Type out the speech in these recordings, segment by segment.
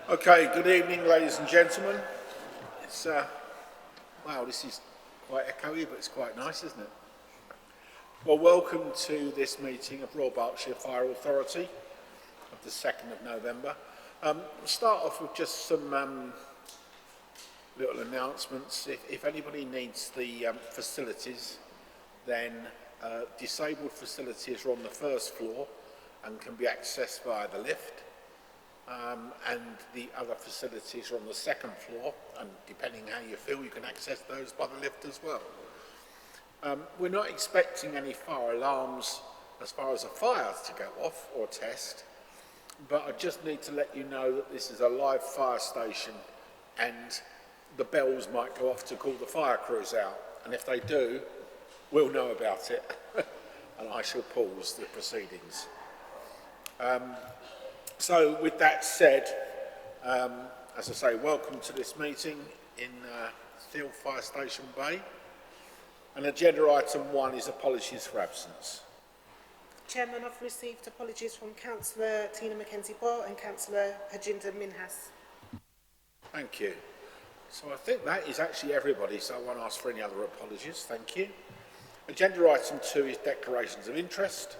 Okay, good evening, ladies and gentlemen. It's, wow, this is quite echoey, but it's quite nice, isn't it? Well, welcome to this meeting of Royal Berkshire Fire Authority of the 2nd of November. We'll start off with just some little announcements. If anybody needs the facilities, then disabled facilities are on the first floor and can be accessed via the lift. And the other facilities are on the second floor, and depending how you feel, you can access those by the lift as well. We're not expecting any fire alarms as far as a fire to go off or test, but I just need to let you know that this is a live fire station and the bells might go off to call the fire crews out, and if they do, we'll know about it and I shall pause the proceedings. So with that said, as I say, welcome to this meeting in Thiel Fire Station Bay. And agenda item 1 is apologies for absence. Chairman, I've received apologies from Councillor Tina Mackenzie-Boyle and Councillor Harjinder Minhas. Thank you. So I think that is actually everybody, so I won't ask for any other apologies. Thank you. Agenda item 2 is declarations of interest.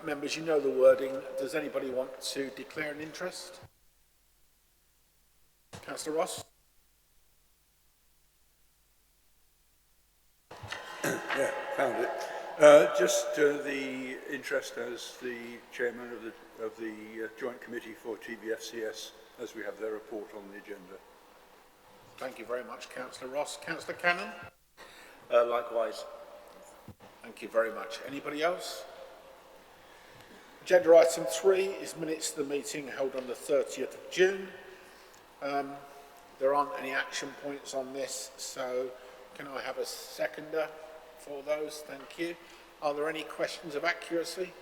Members, you know the wording. Does anybody want to declare an interest? Councillor Ross? Yeah, found it. Just the interest as the chairman of the Joint Committee for TBFCS, as we have their report on the agenda. Thank you very much, Councillor Ross. Councillor Cannon? Likewise. Thank you very much. Anybody else? Agenda item 3 is minutes of the meeting held on the 30th of June. There aren't any action points on this, so can I have a seconder for those? Thank you. Are there any questions of accuracy?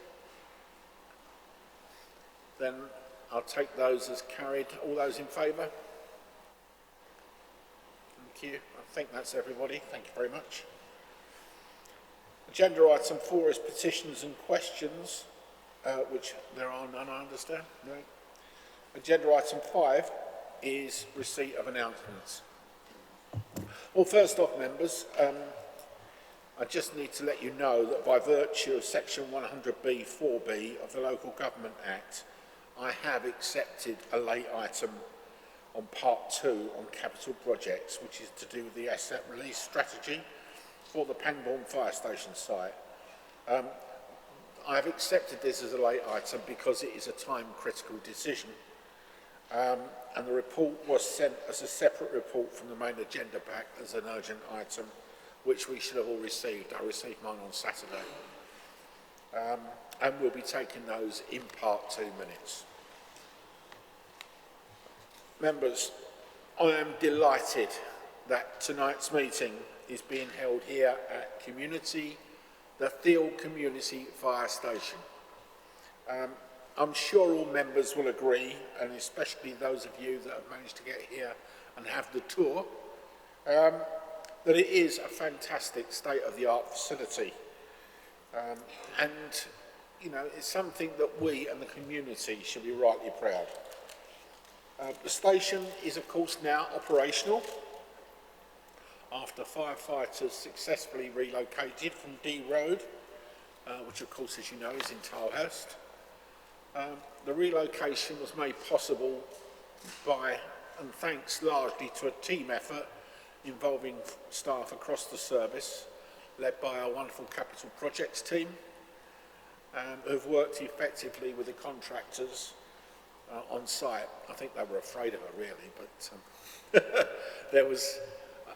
Then I'll take those as carried. All those in favour? Thank you. I think that's everybody. Thank you very much. Agenda item 4 is petitions and questions. Which there are none, I understand. No. Agenda item 5 is receipt of announcements. Well, first off, members, I just need to let you know that by virtue of section 100B(4)(b) of the Local Government Act, I have accepted a late item on part 2 on capital projects, which is to do with the asset release strategy for the Pangbourne Fire Station site. I have accepted this as a late item because it is a time-critical decision, and the report was sent as a separate report from the main agenda pack as an urgent item, which we should have all received. I received mine on Saturday, and we'll be taking those in part 2 minutes. Members, I am delighted that tonight's meeting is being held here at the Thiel Community Fire Station. I'm sure all members will agree, and especially those of you that have managed to get here and have the tour, that it is a fantastic state-of-the-art facility. And, you know, it's something that we and the community should be rightly proud. The station is, of course, now operational, after firefighters successfully relocated from D Road, which of course, as you know, is in Tilehurst. The relocation was made possible by, and thanks largely to a team effort involving staff across the service, led by our wonderful capital projects team, who've worked effectively with the contractors on site. I think they were afraid of it really, but there was,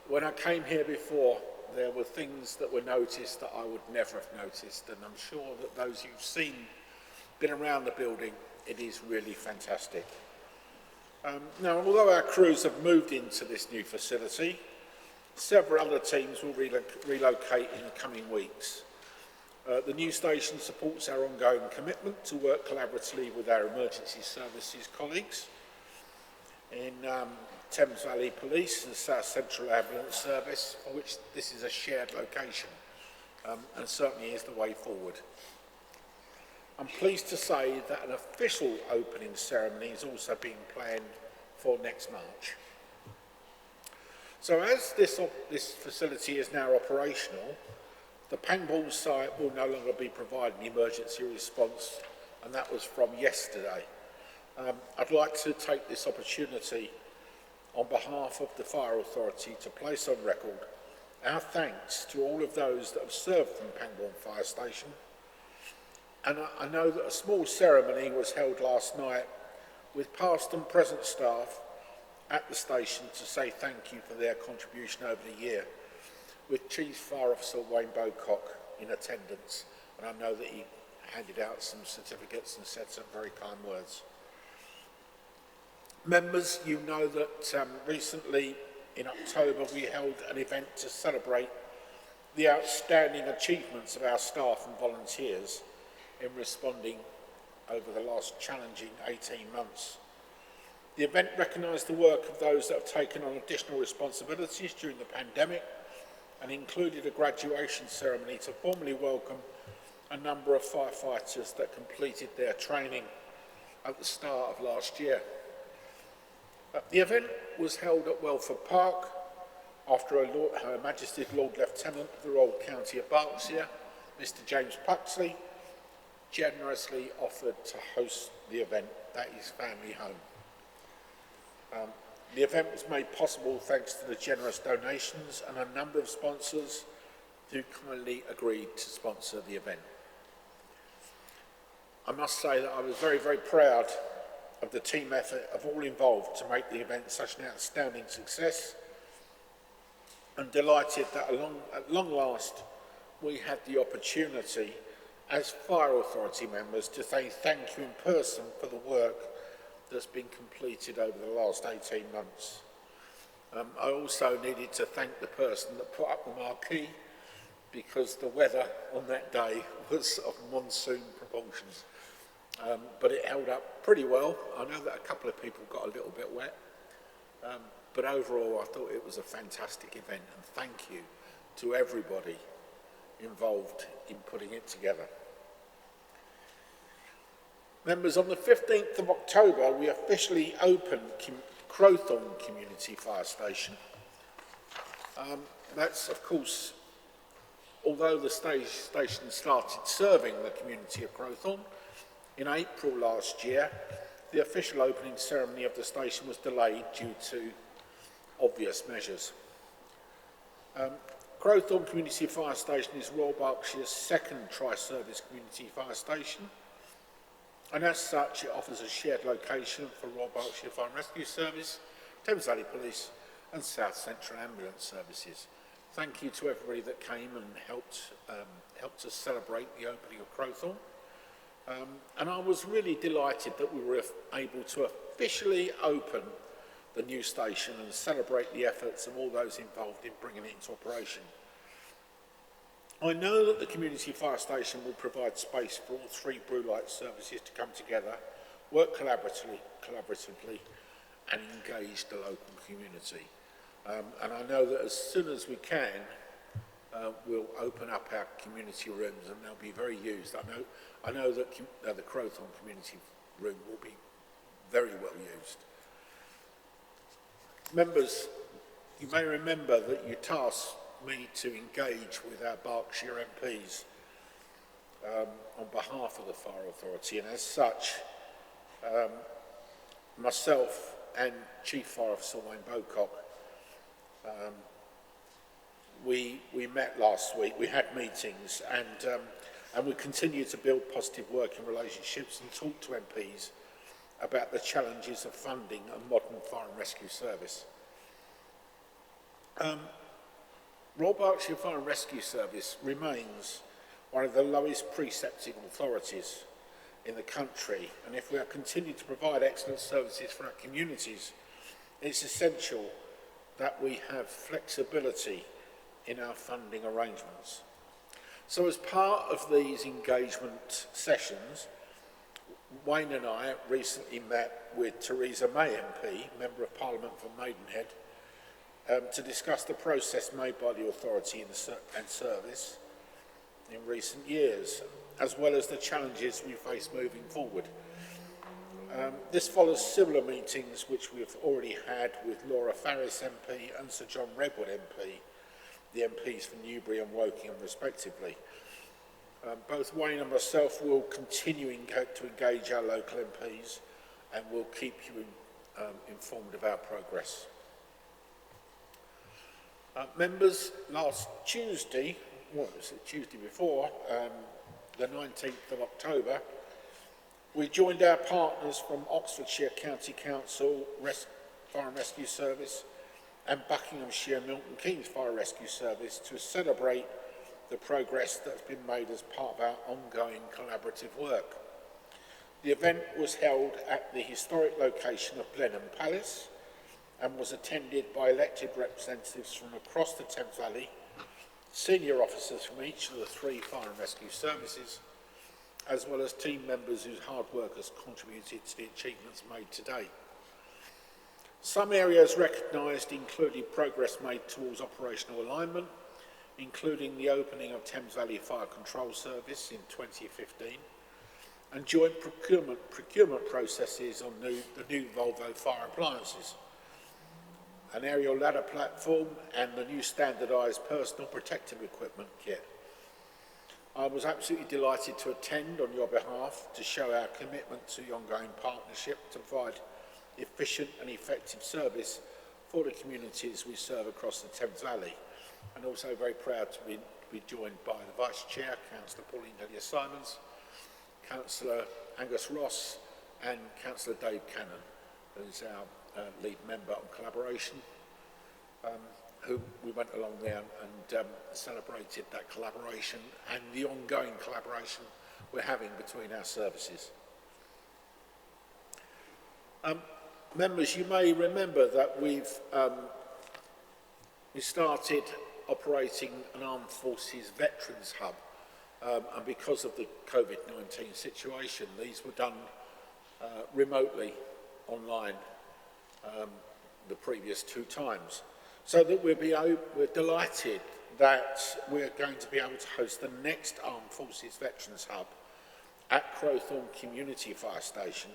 when I came here before, there were things that were noticed that I would never have noticed, and I'm sure that those who've been around the building, it is really fantastic. Now, although our crews have moved into this new facility, several other teams will relocate in the coming weeks. The new station supports our ongoing commitment to work collaboratively with our emergency services colleagues in Thames Valley Police and South Central Ambulance Service, for which this is a shared location, and certainly is the way forward. I'm pleased to say that an official opening ceremony is also being planned for next March. So as this facility is now operational, the Pangbourne site will no longer be providing emergency response, and that was from yesterday. I'd like to take this opportunity on behalf of the Fire Authority to place on record our thanks to all of those that have served from Pangbourne Fire Station. And I know that a small ceremony was held last night with past and present staff at the station to say thank you for their contribution over the year, with Chief Fire Officer Wayne Bocock in attendance, and I know that he handed out some certificates and said some very kind words. Members, you know that recently in October we held an event to celebrate the outstanding achievements of our staff and volunteers in responding over the last challenging 18 months. The event recognised the work of those that have taken on additional responsibilities during the pandemic and included a graduation ceremony to formally welcome a number of firefighters that completed their training at the start of last year. The event was held at Welford Park after Her Majesty's Lord Lieutenant of the Royal County of Berkshire, Mr James Puxley, generously offered to host the event at his family home. The event was made possible thanks to the generous donations and a number of sponsors who kindly agreed to sponsor the event. I must say that I was very, very proud of the team effort of all involved to make the event such an outstanding success, and delighted that at long last we had the opportunity as Fire Authority members to say thank you in person for the work that's been completed over the last 18 months. I also needed to thank the person that put up the marquee, because the weather on that day was of monsoon proportions. But it held up pretty well. I know that a couple of people got a little bit wet, but overall I thought it was a fantastic event, and thank you to everybody involved in putting it together. Members, on the 15th of October we officially opened Crowthorne Community Fire Station. That's, of course, although the station started serving the community of Crowthorne in April last year, the official opening ceremony of the station was delayed due to obvious measures. Crowthorne Community Fire Station is Royal Berkshire's second tri-service community fire station, and as such it offers a shared location for Royal Berkshire Fire and Rescue Service, Thames Valley Police and South Central Ambulance Services. Thank you to everybody that came and helped us celebrate the opening of Crowthorne. And I was really delighted that we were able to officially open the new station and celebrate the efforts of all those involved in bringing it into operation. I know that the community fire station will provide space for all three Blue Light services to come together, work collaboratively and engage the local community. And I know that as soon as we can, we'll open up our community rooms and they'll be very used. I know that the Crowthorne community room will be very well used. Members, you may remember that you tasked me to engage with our Berkshire MPs on behalf of the Fire Authority, and as such, myself and Chief Fire Officer Wayne Bocock, we met last week. We had meetings, and we continue to build positive working relationships and talk to MPs about the challenges of funding a modern fire and rescue service. Royal Berkshire Fire and Rescue Service remains one of the lowest precepting authorities in the country, and if we are continuing to provide excellent services for our communities, it's essential that we have flexibility in our funding arrangements. So as part of these engagement sessions, Wayne and I recently met with Theresa May MP, Member of Parliament for Maidenhead, to discuss the process made by the authority and service in recent years. as well as the challenges we face moving forward. This follows similar meetings which we've already had with Laura Farris MP and Sir John Redwood MP, the MPs for Newbury and Wokingham respectively. Both Wayne and myself will continue to engage our local MPs and will keep you informed of our progress. Members, last Tuesday, what was it, Tuesday before, the 19th of October, we joined our partners from Oxfordshire County Council Fire and Rescue Service and Buckinghamshire Milton Keynes Fire Rescue Service to celebrate the progress that's been made as part of our ongoing collaborative work. The event was held at the historic location of Blenheim Palace and was attended by elected representatives from across the Thames Valley, senior officers from each of the 3 fire and rescue services, as well as team members whose hard work has contributed to the achievements made today. Some areas recognised included progress made towards operational alignment, including the opening of Thames Valley Fire Control Service in 2015, and joint procurement processes on the new Volvo fire appliances, an aerial ladder platform and the new standardised personal protective equipment kit. I was absolutely delighted to attend on your behalf to show our commitment to the ongoing partnership to provide efficient and effective service for the communities we serve across the Thames Valley, and also very proud to be joined by the Vice Chair, Councillor Pauline Hillier-Simons, Councillor Angus Ross and Councillor Dave Cannon, who's our lead member on collaboration, who we went along there and celebrated that collaboration and the ongoing collaboration we're having between our services. Members, you may remember that we started operating an Armed Forces Veterans Hub, and because of the COVID-19 situation, these were done remotely online the previous 2 times. So that we're delighted that we're going to be able to host the next Armed Forces Veterans Hub at Crowthorne Community Fire Station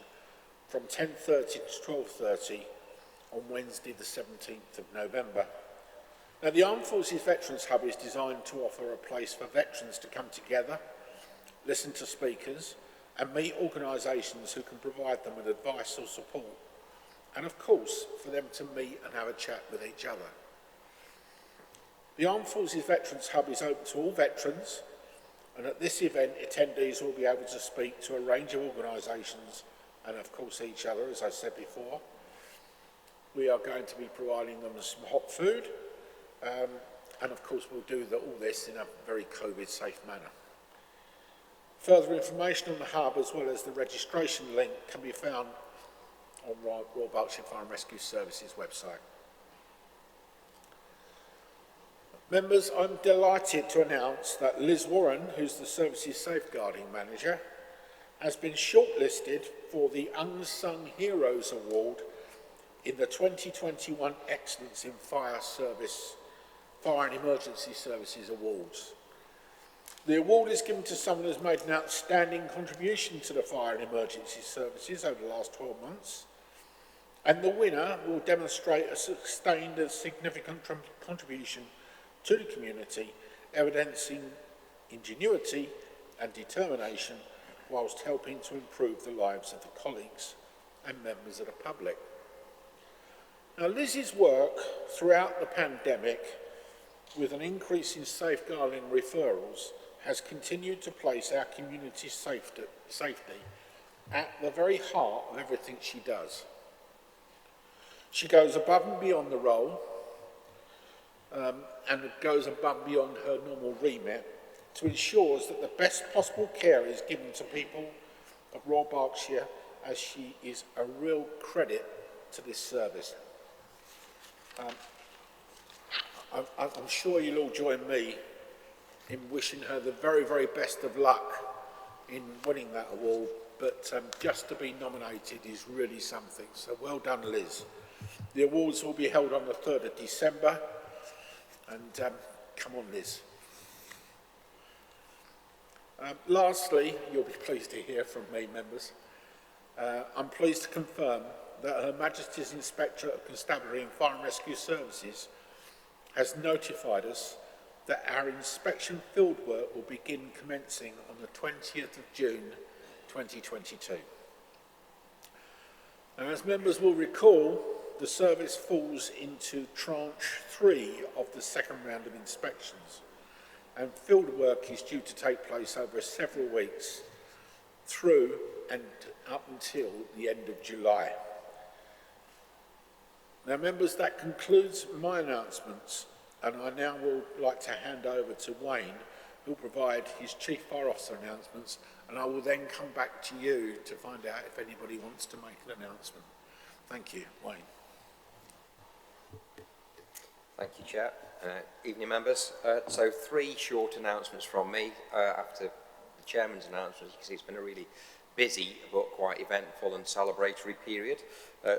from 10:30 to 12:30 on Wednesday the 17th of November. Now, the Armed Forces Veterans Hub is designed to offer a place for veterans to come together, listen to speakers and meet organisations who can provide them with advice or support, and of course for them to meet and have a chat with each other. The Armed Forces Veterans Hub is open to all veterans, and at this event attendees will be able to speak to a range of organisations and of course each other, as I said before. We are going to be providing them some hot food, and of course we'll do all this in a very COVID safe manner. Further information on the hub as well as the registration link can be found on Royal Berkshire Fire and Rescue Services website. Members, I'm delighted to announce that Liz Warren, who's the Services Safeguarding Manager, has been shortlisted for the Unsung Heroes Award in the 2021 Excellence in Fire and Emergency Services Awards. The award is given to someone who's made an outstanding contribution to the fire and emergency services over the last 12 months, and the winner will demonstrate a sustained and significant contribution to the community, evidencing ingenuity and determination whilst helping to improve the lives of the colleagues and members of the public. Now, Liz's work throughout the pandemic, with an increase in safeguarding referrals, has continued to place our community's safety at the very heart of everything she does. She goes above and beyond the role, and goes above and beyond her normal remit to ensure that the best possible care is given to people of Royal Berkshire, as she is a real credit to this service. I'm sure you'll all join me in wishing her the very, very best of luck in winning that award, but just to be nominated is really something, so well done, Liz. The awards will be held on the 3rd of December, and come on, Liz. Lastly, you'll be pleased to hear from me, members. I'm pleased to confirm that Her Majesty's Inspector of Constabulary and Fire and Rescue Services has notified us that our inspection fieldwork will begin commencing on the 20th of June 2022. Now, as members will recall, the service falls into tranche 3 of the second round of inspections, and fieldwork is due to take place over several weeks through and up until the end of July. Now, members, that concludes my announcements, and I now would like to hand over to Wayne, who will provide his Chief Fire Officer announcements, and I will then come back to you to find out if anybody wants to make an announcement. Thank you, Wayne. Thank you, Chair. Evening, members. So 3 short announcements from me after the Chairman's announcements. You can see it's been a really busy but quite eventful and celebratory period.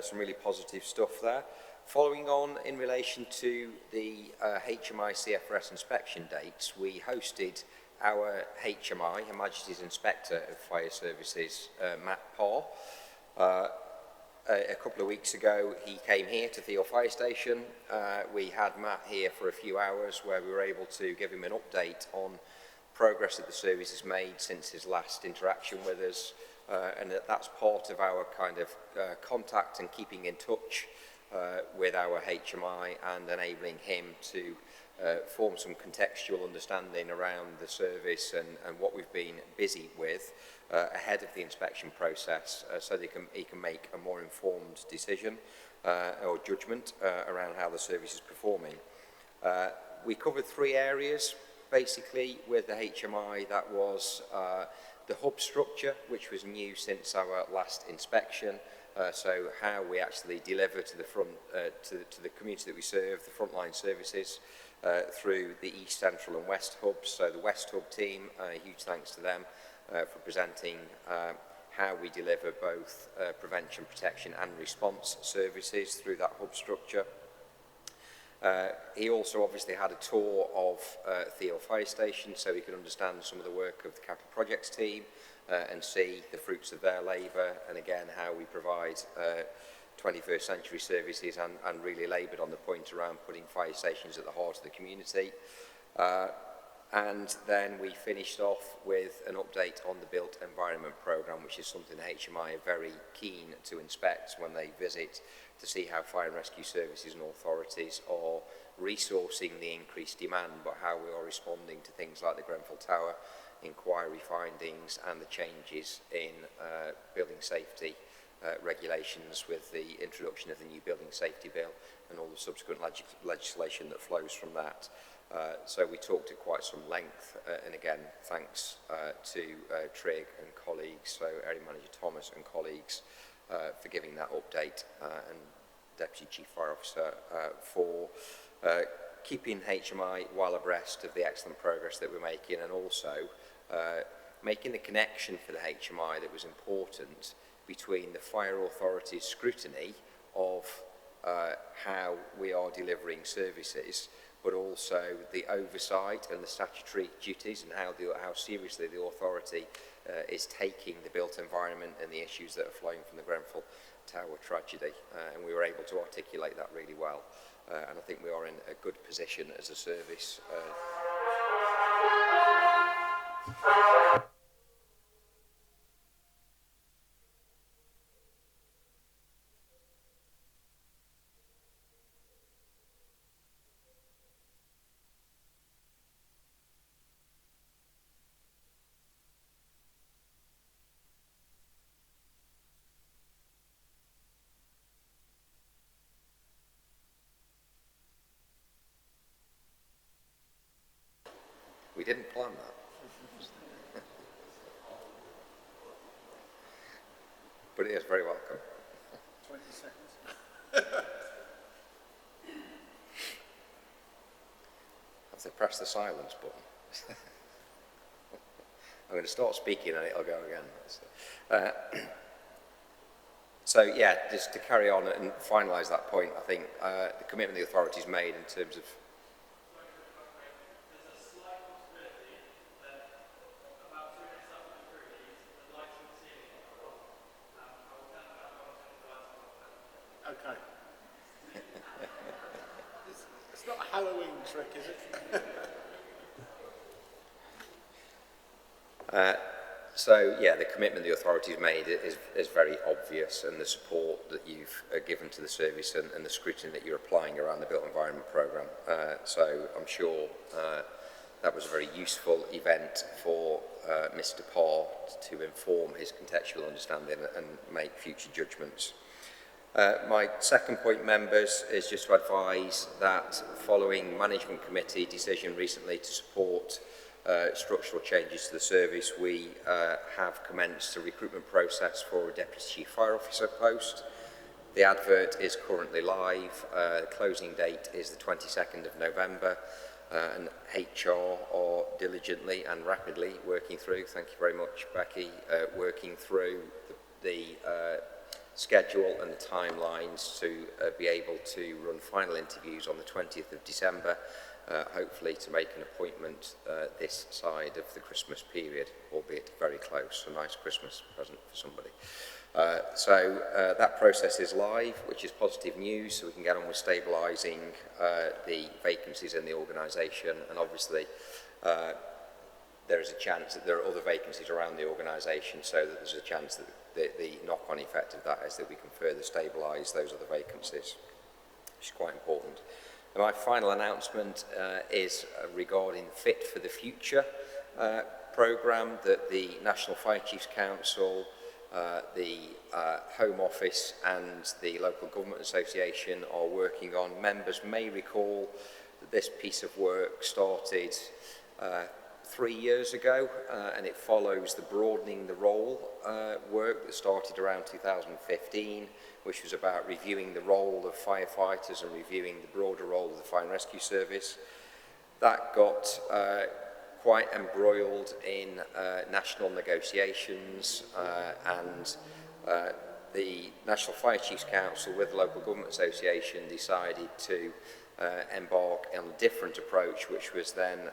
Some really positive stuff there. Following on in relation to the HMI CFRS inspection dates, we hosted our HMI, Her Majesty's Inspector of Fire Services, Matt Parr. A couple of weeks ago, he came here to Theale Fire Station. We had Matt here for a few hours where we were able to give him an update on progress that the service has made since his last interaction with us. And that's part of our kind of contact and keeping in touch with our HMI and enabling him to form some contextual understanding around the service and what we've been busy with ahead of the inspection process so that he can make a more informed decision or judgment around how the service is performing. We covered 3 areas basically with the HMI. That was the hub structure, which was new since our last inspection. So how we actually deliver to the front, to the community that we serve, the frontline services, through the East, Central and West hubs. So the West hub team, huge thanks to them for presenting how we deliver both prevention, protection and response services through that hub structure. He also obviously had a tour of Theale Fire Station so he could understand some of the work of the capital projects team and see the fruits of their labour, and again how we provide 21st century services and really laboured on the point around putting fire stations at the heart of the community. And then we finished off with an update on the Built Environment Programme, which is something the HMI are very keen to inspect when they visit, to see how fire and rescue services and authorities are resourcing the increased demand, but how we are responding to things like the Grenfell Tower inquiry findings and the changes in building safety regulations with the introduction of the new Building Safety Bill and all the subsequent legislation that flows from that. So we talked at quite some length, and again, thanks to Trig and colleagues, so Area Manager Thomas and colleagues for giving that update, and Deputy Chief Fire Officer for keeping HMI well abreast of the excellent progress that we're making, and also making the connection for the HMI that was important between the fire authority's scrutiny of how we are delivering services, but also the oversight and the statutory duties and how seriously the authority is taking the built environment and the issues that are flowing from the Grenfell Tower tragedy. And we were able to articulate that really well. And I think we are in a good position as a service. We didn't plan that. But it is very welcome. 20 seconds. Have to press the silence button. I'm going to start speaking and it'll go again. So yeah, just to carry on and finalise that point, I think the commitment the authorities made in terms of Okay. It's not a Halloween trick, is it? So, yeah, the commitment the authority's made is very obvious, and the support that you've given to the service and the scrutiny that you're applying around the Built Environment Programme. So I'm sure that was a very useful event for Mr. Parr to inform his contextual understanding and make future judgments. My second point, members, is just to advise that following Management Committee decision recently to support structural changes to the service, we have commenced a recruitment process for a Deputy Chief Fire Officer post. The advert is currently live. The closing date is the 22nd of November, and HR are diligently and rapidly working through, thank you very much, Becky, working through the schedule and the timelines to be able to run final interviews on the 20th of December, hopefully to make an appointment this side of the Christmas period, albeit very close, a nice Christmas present for somebody. So that process is live, which is positive news, so we can get on with stabilising the vacancies in the organisation, and obviously there is a chance that there are other vacancies around the organisation, so that there's a chance that the knock-on effect of that is that we can further stabilise those other vacancies, which is quite important. And my final announcement is regarding Fit for the Future programme that the National Fire Chiefs Council, the Home Office and the Local Government Association are working on. Members may recall that this piece of work started 3 years ago, and it follows the broadening the role work that started around 2015, which was about reviewing the role of firefighters and reviewing the broader role of the Fire and Rescue Service. That got quite embroiled in national negotiations, and the National Fire Chiefs Council with the Local Government Association decided to embark on a different approach, which was then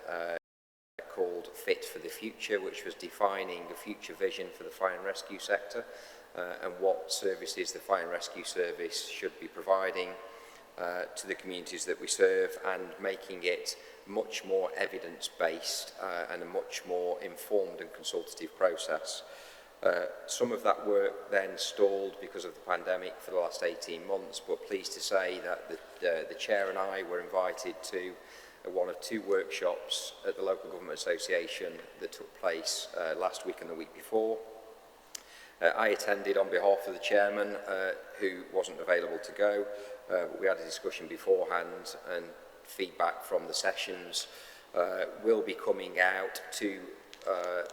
called Fit for the Future, which was defining a future vision for the fire and rescue sector and what services the Fire and Rescue Service should be providing to the communities that we serve, and making it much more evidence-based and a much more informed and consultative process. Some of that work then stalled because of the pandemic for the last 18 months, but pleased to say that the Chair and I were invited to one of 2 workshops at the Local Government Association that took place last week and the week before. I attended on behalf of the Chairman, who wasn't available to go, but we had a discussion beforehand, and feedback from the sessions will be coming out to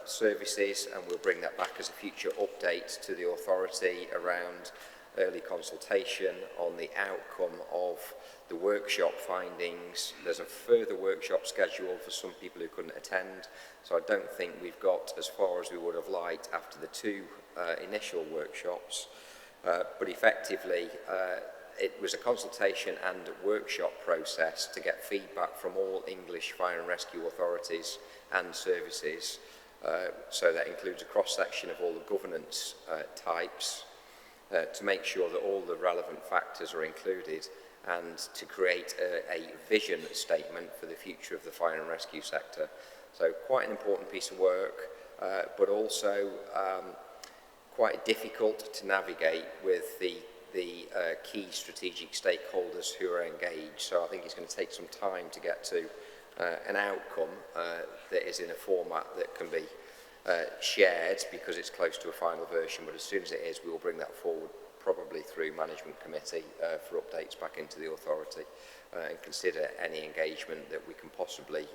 services, and we'll bring that back as a future update to the authority around early consultation on the outcome of the workshop findings. There's a further workshop scheduled for some people who couldn't attend, so I don't think we've got as far as we would have liked after the 2 initial workshops, but effectively it was a consultation and a workshop process to get feedback from all English fire and rescue authorities and services, so that includes a cross-section of all the governance types, to make sure that all the relevant factors are included, and to create a vision statement for the future of the fire and rescue sector. So quite an important piece of work, but also quite difficult to navigate with the key strategic stakeholders who are engaged. So I think it's going to take some time to get to an outcome that is in a format that can be shared, because it's close to a final version, but as soon as it is, we will bring that forward, probably through Management Committee, for updates back into the authority, and consider any engagement that we can possibly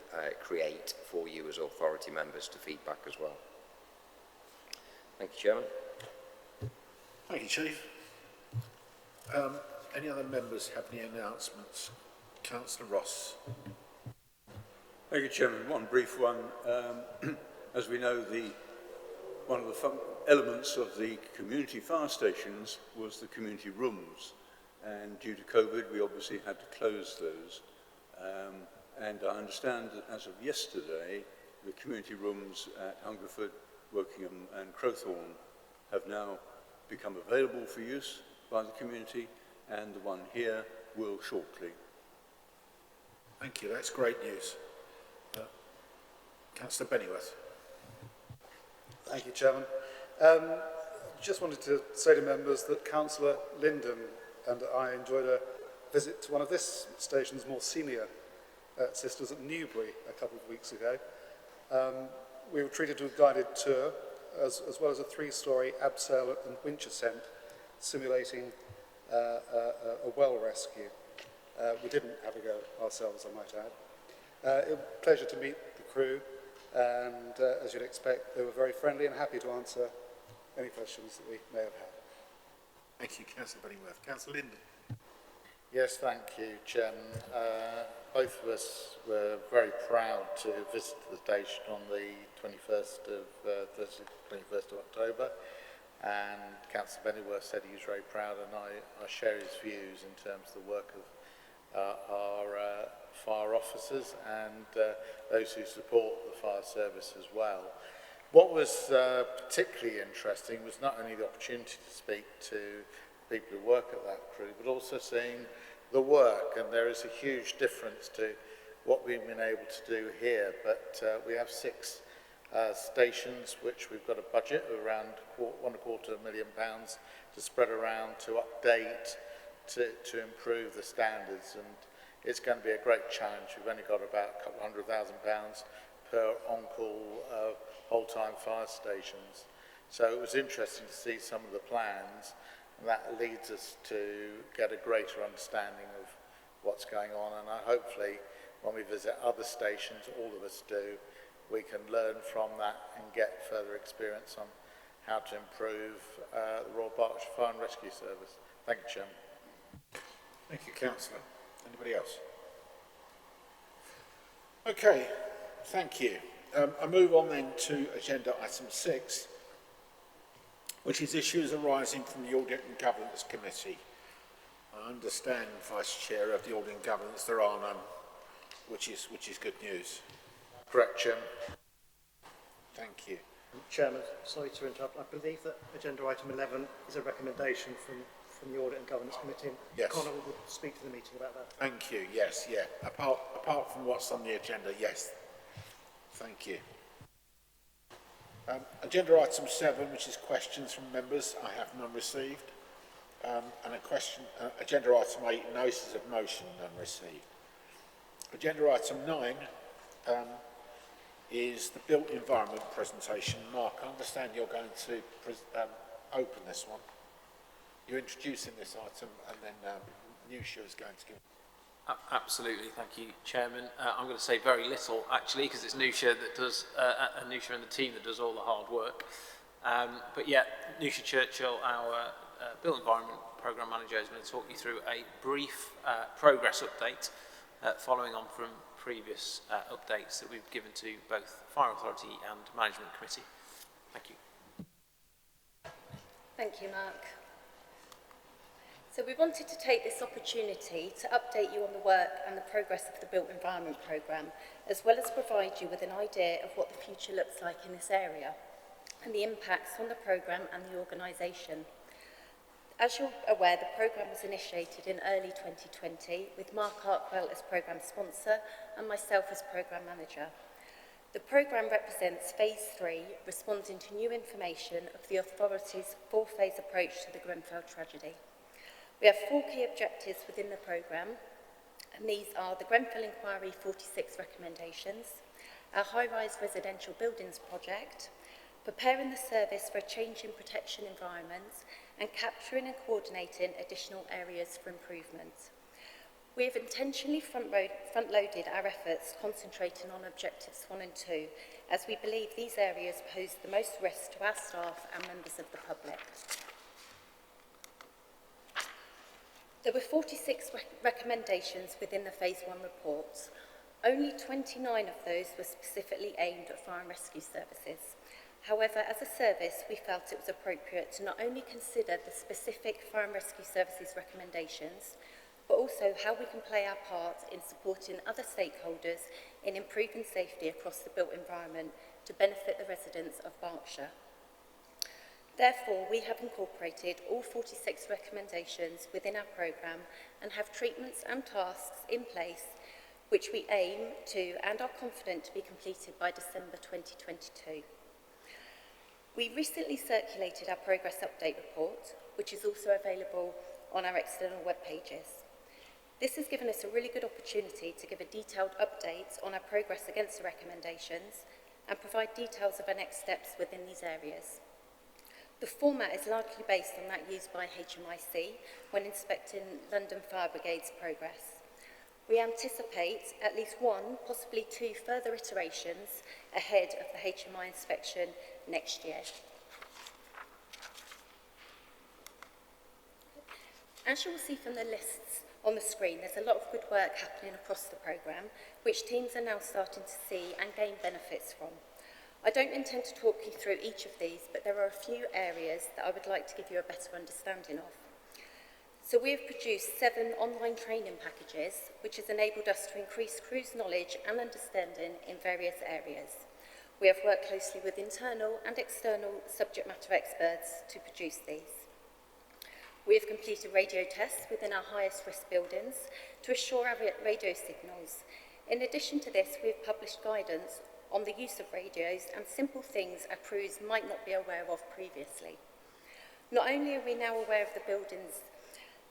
create for you as authority members to feedback as well. Thank you, Chairman. Thank you, Chief. Any other members have any announcements? Councillor Ross. Thank you, Chairman. One brief one. As we know, one of the elements of the community fire stations was the community rooms, and due to COVID we obviously had to close those, and I understand that as of yesterday the community rooms at Hungerford, Wokingham and Crowthorne have now become available for use by the community, and the one here will shortly. Thank you, that's great news. Councillor Bennyworth. Thank you, Chairman. Just wanted to say to members that Councillor Linden and I enjoyed a visit to one of this station's more senior sisters at Newbury a couple of weeks ago. We were treated to a guided tour, as well as a 3-storey abseil and winch ascent, simulating a well rescue. We didn't have a go ourselves, I might add. It was a pleasure to meet the crew, and as you'd expect, they were very friendly and happy to answer any questions that we may have had. Thank you, Councillor Bennyworth. Councillor Linden. Yes, thank you, Chairman. Both of us were very proud to visit the station on the 21st of October, and Councillor Bennyworth said he was very proud, and I share his views in terms of the work of our fire officers and those who support the fire service as well. What was particularly interesting was not only the opportunity to speak to people who work at that crew, but also seeing the work, and there is a huge difference to what we've been able to do here. But we have 6 stations which we've got a budget of around £1.25 million to spread around, to update, to improve the standards, and it's going to be a great challenge. We've only got about a couple £100,000 per on-call whole-time fire stations. So it was interesting to see some of the plans, and that leads us to get a greater understanding of what's going on, and hopefully when we visit other stations, all of us do, we can learn from that and get further experience on how to improve the Royal Berkshire Fire and Rescue Service. Thank you, Chairman. Thank you, Councillor. Anybody else? Okay, thank you. I move on then to agenda item 6, which is issues arising from the Audit and Governance Committee. I understand, Vice Chair of the Audit and Governance, there are none, which is good news. Correct, Chairman. Thank you. Chairman, sorry to interrupt. I believe that agenda item 11 is a recommendation from the Audit and Governance Committee. Yes. Connor will speak to the meeting about that. Thank you. Yes, yeah. Apart from what's on the agenda, yes. Thank you. Agenda item 7, which is questions from members. I have none received. And agenda item 8, notices of motion, none received. Agenda item 9 is the built environment presentation. Mark, I understand you're going to open this one. You're introducing this item, and then Nusha is going to give. Absolutely, thank you, Chairman. I'm going to say very little, actually, because it's Nusha that does, Nusha and the team that does all the hard work. But yeah, Nusha Churchill, our Built Environment Programme Manager, is going to talk you through a brief progress update, following on from previous updates that we've given to both Fire Authority and Management Committee. Thank you. Thank you, Mark. So we wanted to take this opportunity to update you on the work and the progress of the Built Environment Programme, as well as provide you with an idea of what the future looks like in this area and the impacts on the programme and the organisation. As you're aware, the programme was initiated in early 2020 with Mark Arkwell as programme sponsor and myself as programme manager. The programme represents Phase 3, responding to new information of the authority's 4-phase approach to the Grenfell tragedy. We have 4 key objectives within the programme, and these are the Grenfell Inquiry 46 recommendations, our high-rise residential buildings project, preparing the service for a change in protection environments, and capturing and coordinating additional areas for improvement. We have intentionally front-loaded our efforts concentrating on objectives 1 and 2, as we believe these areas pose the most risk to our staff and members of the public. There were 46 recommendations within the Phase 1 reports. Only 29 of those were specifically aimed at fire and rescue services. However, as a service, we felt it was appropriate to not only consider the specific fire and rescue services recommendations, but also how we can play our part in supporting other stakeholders in improving safety across the built environment to benefit the residents of Berkshire. Therefore, we have incorporated all 46 recommendations within our programme and have treatments and tasks in place which we aim to and are confident to be completed by December 2022. We recently circulated our progress update report, which is also available on our external web pages. This has given us a really good opportunity to give a detailed update on our progress against the recommendations and provide details of our next steps within these areas. The format is largely based on that used by HMIC when inspecting London Fire Brigade's progress. We anticipate at least one, possibly two further iterations ahead of the HMI inspection next year. As you will see from the lists on the screen, there's a lot of good work happening across the programme, which teams are now starting to see and gain benefits from. I don't intend to talk you through each of these, but there are a few areas that I would like to give you a better understanding of. So we have produced 7 online training packages, which has enabled us to increase crews' knowledge and understanding in various areas. We have worked closely with internal and external subject matter experts to produce these. We have completed radio tests within our highest risk buildings to assure our radio signals. In addition to this, we have published guidance on the use of radios and simple things our crews might not be aware of previously. Not only are we now aware of the buildings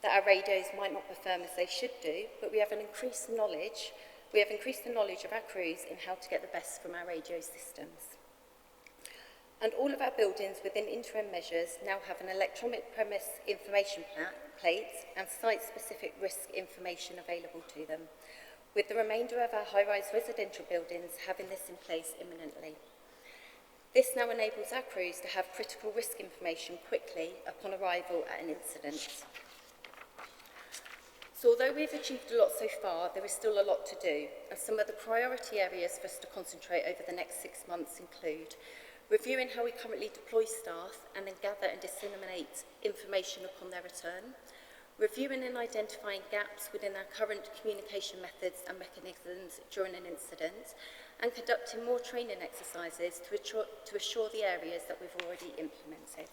that our radios might not perform as they should do, but we have increased the knowledge of our crews in how to get the best from our radio systems. And all of our buildings within interim measures now have an electronic premise information plate and site-specific risk information available to them, with the remainder of our high-rise residential buildings having this in place imminently. This now enables our crews to have critical risk information quickly upon arrival at an incident. So although we've achieved a lot so far, there is still a lot to do, and some of the priority areas for us to concentrate over the next 6 months include reviewing how we currently deploy staff and then gather and disseminate information upon their return, reviewing and identifying gaps within our current communication methods and mechanisms during an incident, and conducting more training exercises to assure the areas that we've already implemented.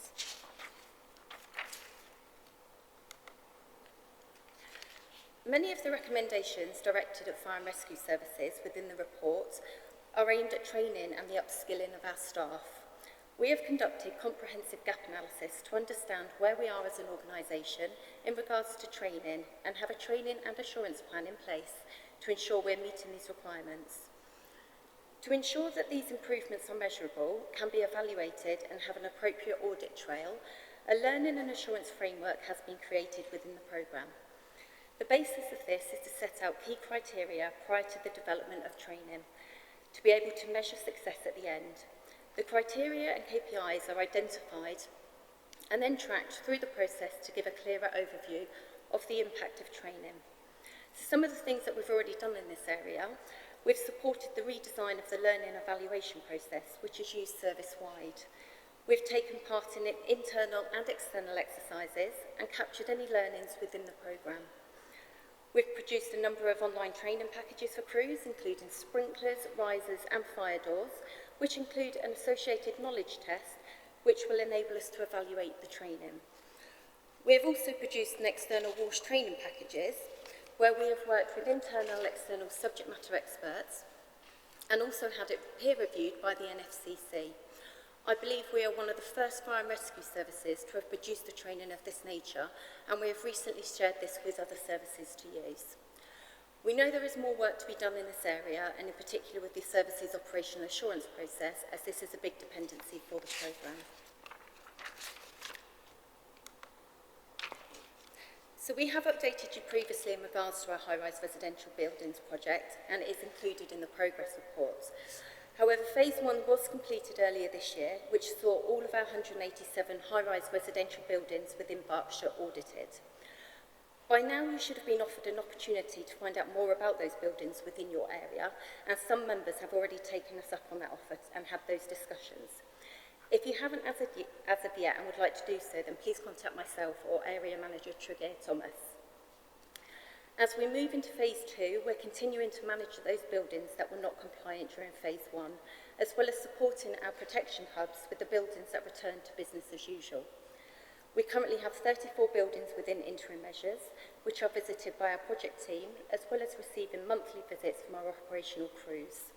Many of the recommendations directed at fire and rescue services within the report are aimed at training and the upskilling of our staff. We have conducted comprehensive gap analysis to understand where we are as an organisation in regards to training and have a training and assurance plan in place to ensure we're meeting these requirements. To ensure that these improvements are measurable, can be evaluated and have an appropriate audit trail, a learning and assurance framework has been created within the programme. The basis of this is to set out key criteria prior to the development of training, to be able to measure success at the end. The criteria and KPIs are identified and then tracked through the process to give a clearer overview of the impact of training. So some of the things that we've already done in this area, we've supported the redesign of the learning evaluation process, which is used service-wide. We've taken part in internal and external exercises and captured any learnings within the programme. We've produced a number of online training packages for crews, including sprinklers, risers and fire doors, which include an associated knowledge test, which will enable us to evaluate the training. We have also produced an external WARSH training packages, where we have worked with internal and external subject matter experts, and also had it peer-reviewed by the NFCC. I believe we are one of the first fire and rescue services to have produced a training of this nature, and we have recently shared this with other services to use. We know there is more work to be done in this area, and in particular with the services operational assurance process, as this is a big dependency for the programme. So we have updated you previously in regards to our high-rise residential buildings project, and it is included in the progress reports. However, phase 1 was completed earlier this year, which saw all of our 187 high-rise residential buildings within Berkshire audited. By now, you should have been offered an opportunity to find out more about those buildings within your area, and some members have already taken us up on that offer and had those discussions. If you haven't as of yet and would like to do so, then please contact myself or Area Manager Tregear Thomas. As we move into phase 2, we're continuing to manage those buildings that were not compliant during phase 1, as well as supporting our protection hubs with the buildings that return to business as usual. We currently have 34 buildings within interim measures, which are visited by our project team, as well as receiving monthly visits from our operational crews.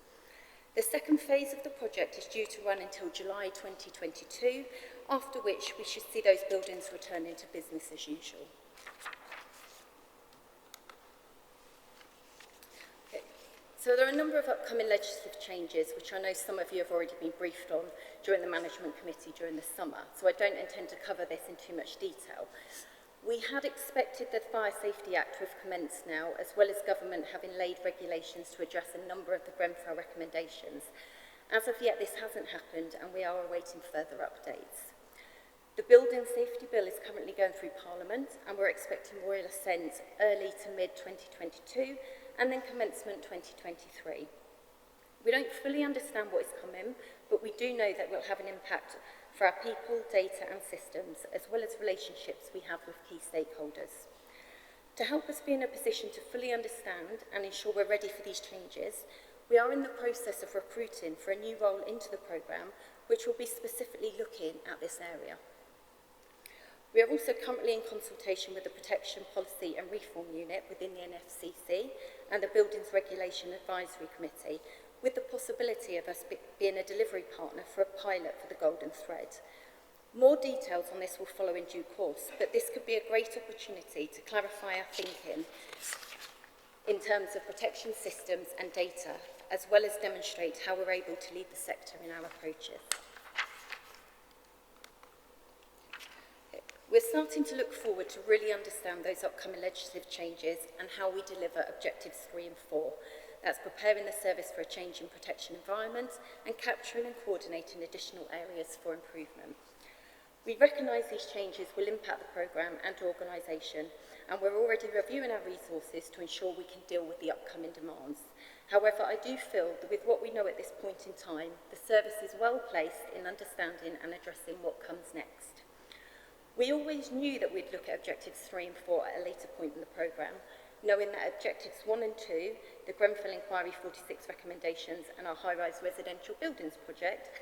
The second phase of the project is due to run until July 2022, after which we should see those buildings returning to business as usual. So there are a number of upcoming legislative changes, which I know some of you have already been briefed on during the Management Committee during the summer, so I don't intend to cover this in too much detail. We had expected the Fire Safety Act to have commenced now, as well as government having laid regulations to address a number of the Grenfell recommendations. As of yet, this hasn't happened, and we are awaiting further updates. The Building Safety Bill is currently going through Parliament, and we're expecting Royal Assent early to mid-2022, and then commencement 2023. We don't fully understand what is coming, but we do know that it will have an impact for our people, data and systems, as well as relationships we have with key stakeholders. To help us be in a position to fully understand and ensure we're ready for these changes, we are in the process of recruiting for a new role into the programme, which will be specifically looking at this area. We are also currently in consultation with the Protection Policy and Reform Unit within the NFCC and the Buildings Regulation Advisory Committee, with the possibility of us being a delivery partner for a pilot for the Golden Thread. More details on this will follow in due course, but this could be a great opportunity to clarify our thinking in terms of protection systems and data, as well as demonstrate how we're able to lead the sector in our approaches. We're starting to look forward to really understand those upcoming legislative changes and how we deliver objectives 3 and 4. That's preparing the service for a changing protection environment and capturing and coordinating additional areas for improvement. We recognise these changes will impact the programme and organisation, and we're already reviewing our resources to ensure we can deal with the upcoming demands. However, I do feel that with what we know at this point in time, the service is well placed in understanding and addressing what comes next. We always knew that we'd look at objectives 3 and 4 at a later point in the programme, knowing that objectives 1 and 2, the Grenfell Inquiry 46 recommendations and our high-rise residential buildings project,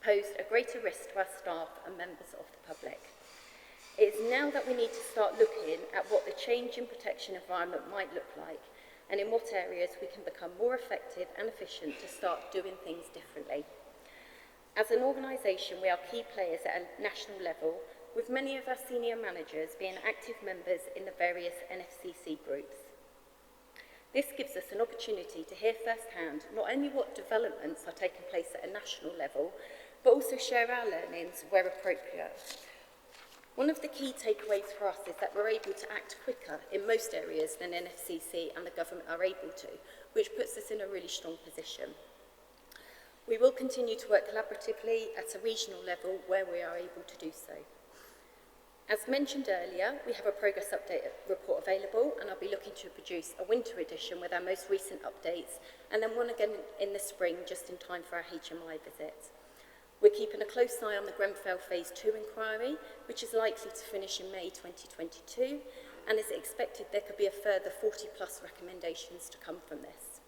posed a greater risk to our staff and members of the public. It is now that we need to start looking at what the change in protection environment might look like, and in what areas we can become more effective and efficient to start doing things differently. As an organisation, we are key players at a national level, with many of our senior managers being active members in the various NFCC groups. This gives us an opportunity to hear firsthand not only what developments are taking place at a national level, but also share our learnings where appropriate. One of the key takeaways for us is that we're able to act quicker in most areas than NFCC and the government are able to, which puts us in a really strong position. We will continue to work collaboratively at a regional level where we are able to do so. As mentioned earlier, we have a progress update report available, and I'll be looking to produce a winter edition with our most recent updates, and then one again in the spring, just in time for our HMI visit. We're keeping a close eye on the Grenfell Phase 2 inquiry, which is likely to finish in May 2022, and is expected there could be a further 40+ recommendations to come from this.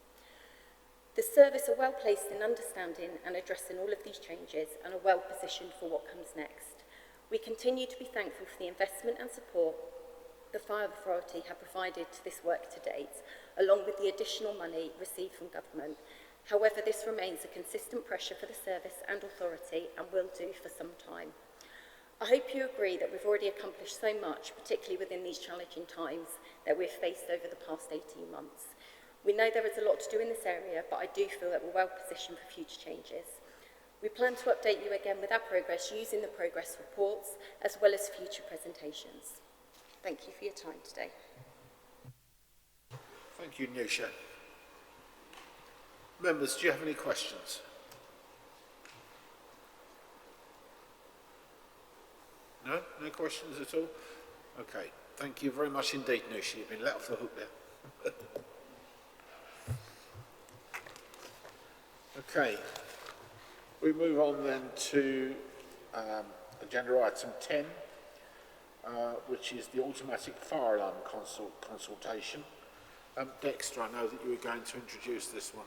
The service are well placed in understanding and addressing all of these changes and are well positioned for what comes next. We continue to be thankful for the investment and support the Fire Authority have provided to this work to date, along with the additional money received from government. However, this remains a consistent pressure for the service and authority and will do for some time. I hope you agree that we've already accomplished so much, particularly within these challenging times that we've faced over the past 18 months. We know there is a lot to do in this area, but I do feel that we're well positioned for future changes. We plan to update you again with our progress using the progress reports as well as future presentations. Thank you for your time today. Thank you, Nusha. Members, do you have any questions? No? No questions at all? Okay. Thank you very much indeed, Nusha. You've been let off the hook there. Okay. We move on then to agenda item 10, which is the automatic fire alarm consultation. Dexter, I know that you were going to introduce this one.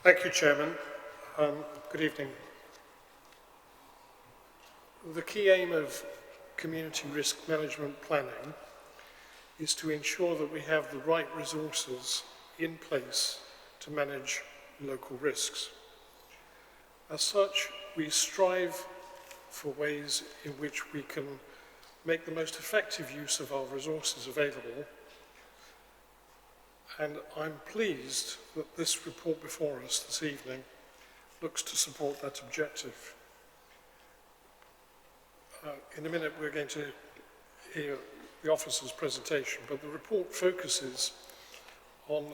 Thank you, Chairman. Good evening. The key aim of community risk management planning is to ensure that we have the right resources in place to manage local risks. As such, we strive for ways in which we can make the most effective use of our resources available, and I'm pleased that this report before us this evening looks to support that objective. In a minute we're going to hear the officer's presentation, but the report focuses on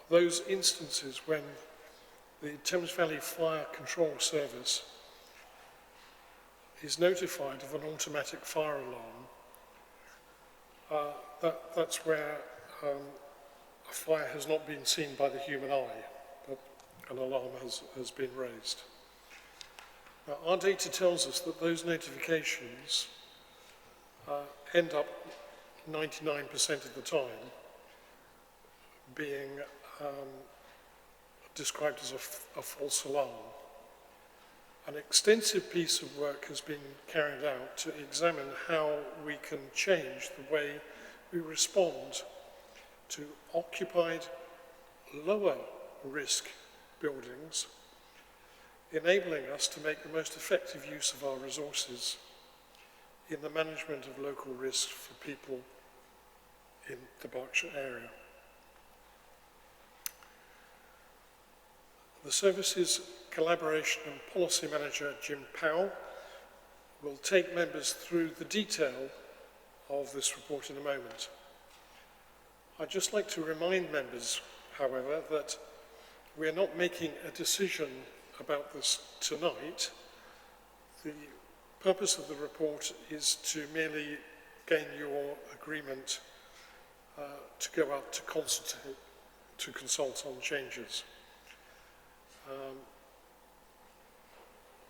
those instances when the Thames Valley Fire Control Service is notified of an automatic fire alarm. That's where a fire has not been seen by the human eye, but an alarm has been raised. Now, our data tells us that those notifications end up 99% of the time being described as a false alarm. An extensive piece of work has been carried out to examine how we can change the way we respond to occupied, lower risk buildings, enabling us to make the most effective use of our resources in the management of local risks for people in the Berkshire area. The service's collaboration and policy manager, Jim Powell, will take members through the detail of this report in a moment. I'd just like to remind members, however, that we're not making a decision about this tonight. The purpose of the report is to merely gain your agreement to go out to consult on changes.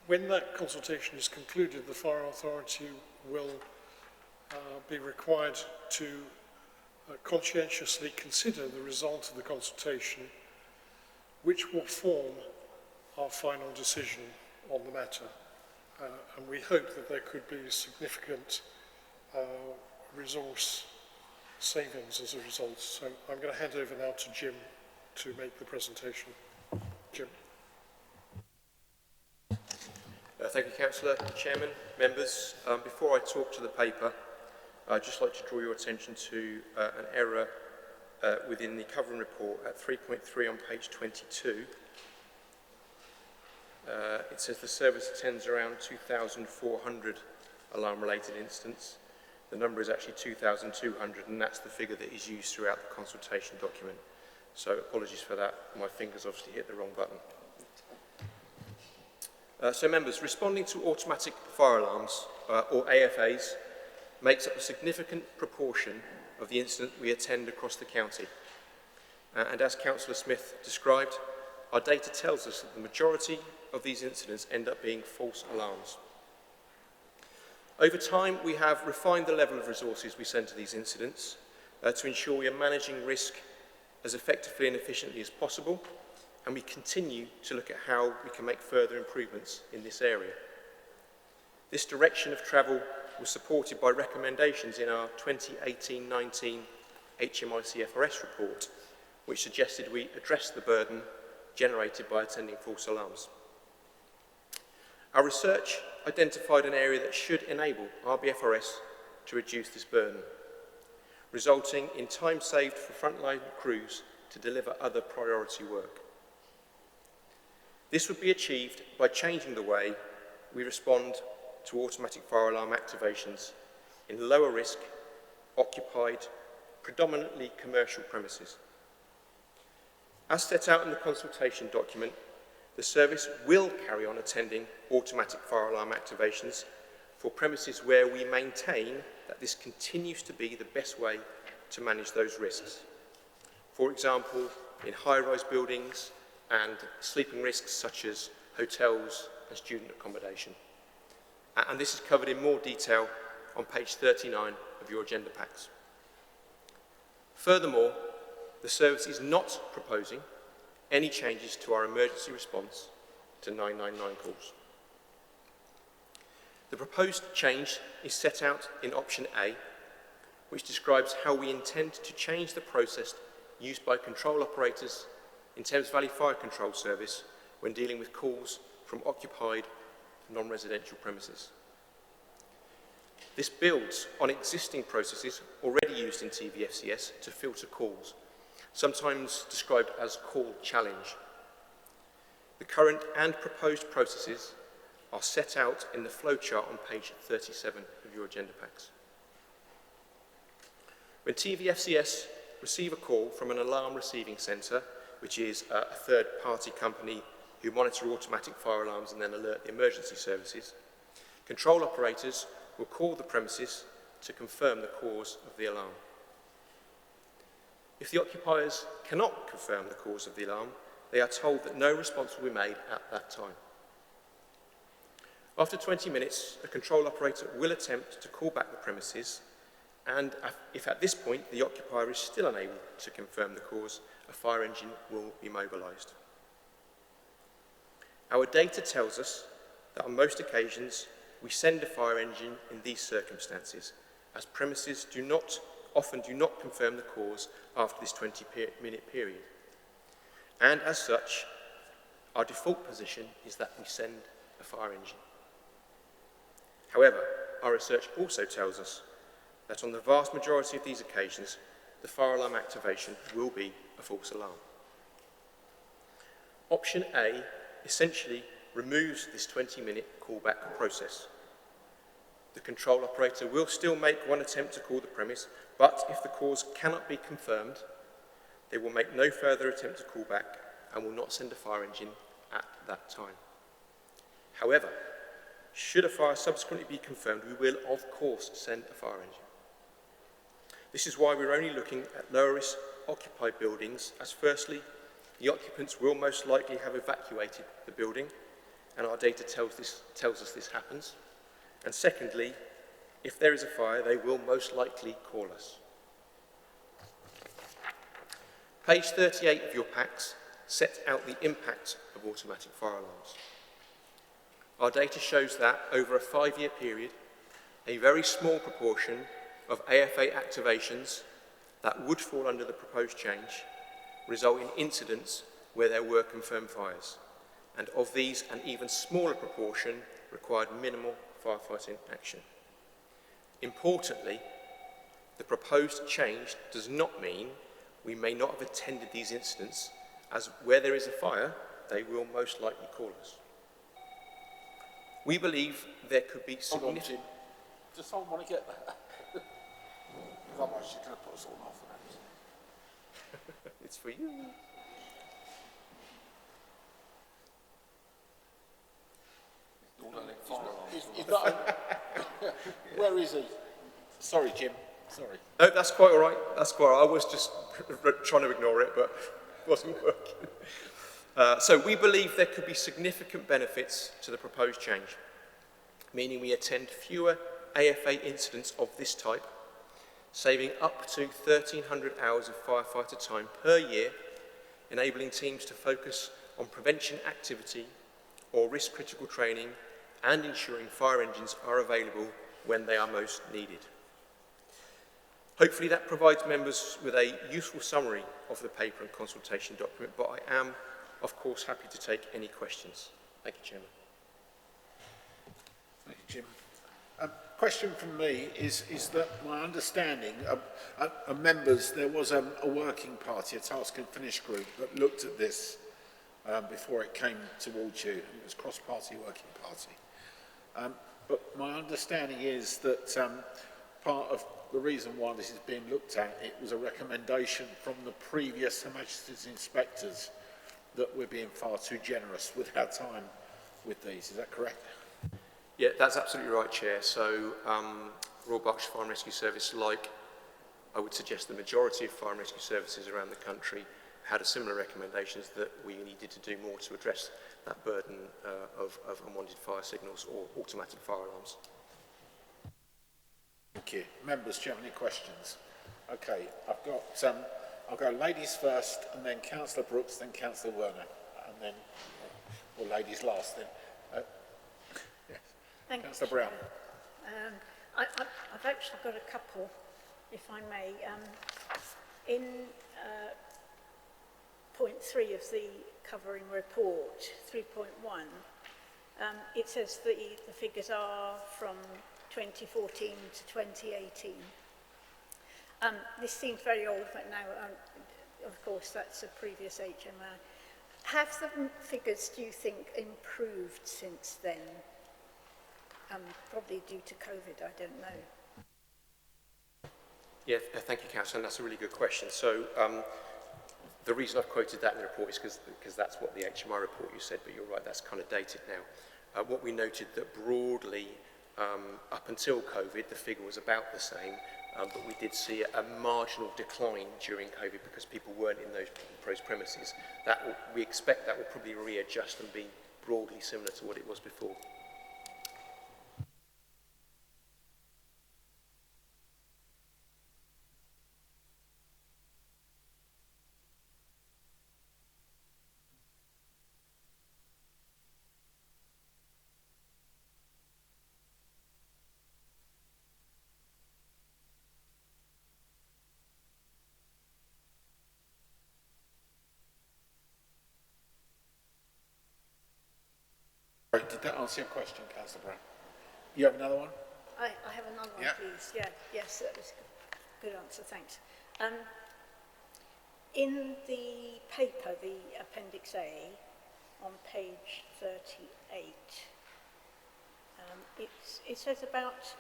When that consultation is concluded, the Fire Authority will be required to conscientiously consider the result of the consultation, which will form our final decision on the matter. And we hope that there could be significant resource savings as a result. So I'm going to hand over now to Jim to make the presentation. Jim. Thank you, Councillor. Chairman, members. Before I talk to the paper, I'd just like to draw your attention to an error within the covering report at 3.3 on page 22. It says the service attends around 2,400 alarm-related incidents. The number is actually 2,200, and that's the figure that is used throughout the consultation document. So apologies for that. My fingers obviously hit the wrong button. So members, responding to automatic fire alarms, or AFAs, makes up a significant proportion of the incident we attend across the county. And as Councillor Smith described, our data tells us that the majority of these incidents end up being false alarms. Over time, we have refined the level of resources we send to these incidents to ensure we are managing risk as effectively and efficiently as possible, and we continue to look at how we can make further improvements in this area. This direction of travel was supported by recommendations in our 2018-19 HMICFRS report, which suggested we address the burden generated by attending false alarms. Our research identified an area that should enable RBFRS to reduce this burden, resulting in time saved for frontline crews to deliver other priority work. This would be achieved by changing the way we respond to automatic fire alarm activations in lower risk, occupied, predominantly commercial premises. As set out in the consultation document, the service will carry on attending automatic fire alarm activations for premises where we maintain that this continues to be the best way to manage those risks. For example, in high-rise buildings and sleeping risks such as hotels and student accommodation. And this is covered in more detail on page 39 of your agenda packs. Furthermore, the service is not proposing any changes to our emergency response to 999 calls. The proposed change is set out in option A, which describes how we intend to change the process used by control operators in Thames Valley Fire Control Service when dealing with calls from occupied non-residential premises. This builds on existing processes already used in TVFCS to filter calls, sometimes described as call challenge. The current and proposed processes are set out in the flowchart on page 37 of your agenda packs. When TVFCS receive a call from an alarm receiving centre, which is a third-party company who monitor automatic fire alarms and then alert the emergency services, control operators will call the premises to confirm the cause of the alarm. If the occupiers cannot confirm the cause of the alarm, they are told that no response will be made at that time. After 20 minutes, a control operator will attempt to call back the premises, and if at this point the occupier is still unable to confirm the cause, a fire engine will be mobilised. Our data tells us that on most occasions we send a fire engine in these circumstances, as premises often do not confirm the cause after this 20-minute period. And as such, our default position is that we send a fire engine. However, our research also tells us that on the vast majority of these occasions, the fire alarm activation will be a false alarm. Option A essentially removes this 20-minute callback process. The control operator will still make one attempt to call the premise, but if the cause cannot be confirmed, they will make no further attempt to call back and will not send a fire engine at that time. However, should a fire subsequently be confirmed, we will, of course, send a fire engine. This is why we're only looking at lower risk occupied buildings, as firstly, the occupants will most likely have evacuated the building, and our data tells us this happens. And secondly, if there is a fire, they will most likely call us. Page 38 of your packs sets out the impact of automatic fire alarms. Our data shows that over a 5-year period, a very small proportion of AFA activations that would fall under the proposed change result in incidents where there were confirmed fires, and of these, an even smaller proportion required minimal firefighting action. Importantly, the proposed change does not mean we may not have attended these incidents, as where there is a fire, they will most likely call us. We believe there could be significant... Does someone want to get that? Otherwise you're going to put us all off. It's for you. He's not, where is he? Sorry, Jim. Sorry. No, that's quite all right. That's quite all right. I was just trying to ignore it, but it wasn't working. So we believe there could be significant benefits to the proposed change, meaning we attend fewer AFA incidents of this type, saving up to 1,300 hours of firefighter time per year, enabling teams to focus on prevention activity or risk-critical training and ensuring fire engines are available when they are most needed. Hopefully that provides members with a useful summary of the paper and consultation document, but I am, of course, happy to take any questions. Thank you, Chairman. Thank you, Jim. Question from me is that my understanding of members, there was a working party, a task and finish group that looked at this before it came towards you. It was cross-party working party. But my understanding is that part of the reason why this is being looked at, it was a recommendation from the previous Her Majesty's inspectors that we're being far too generous with our time with these. Is that correct? Yeah, that's absolutely right, Chair. So Royal Berkshire Fire and Rescue Service, like I would suggest the majority of fire and rescue services around the country, had a similar recommendations that we needed to do more to address that burden of unwanted fire signals or automatic fire alarms. Thank you. Members, do you have any questions? Okay, I'll go ladies first, and then Councillor Brooks, then Councillor Werner, and then, or ladies last then. Yes. Thank Councillor you, Brown. I've actually got a couple, if I may. In point 3 of the covering report, 3.1, it says the figures are from 2014 to 2018. This seems very old, but now, of course, that's a previous HMI. Have the figures, do you think, improved since then? Probably due to COVID, I don't know. Yeah, thank you, Councillor, and that's a really good question. So the reason I've quoted that in the report is because that's what the HMI report you said, but you're right, that's kind of dated now. What we noted that broadly, up until COVID, the figure was about the same, but we did see a marginal decline during COVID because people weren't in those premises. We expect that will probably readjust and be broadly similar to what it was before. Right, did that answer your question, Councillor Brown? You have another one? I have another one, Yeah. please. Yeah, yes, that was a good answer, thanks. In the paper, the Appendix A, on page 38, it says about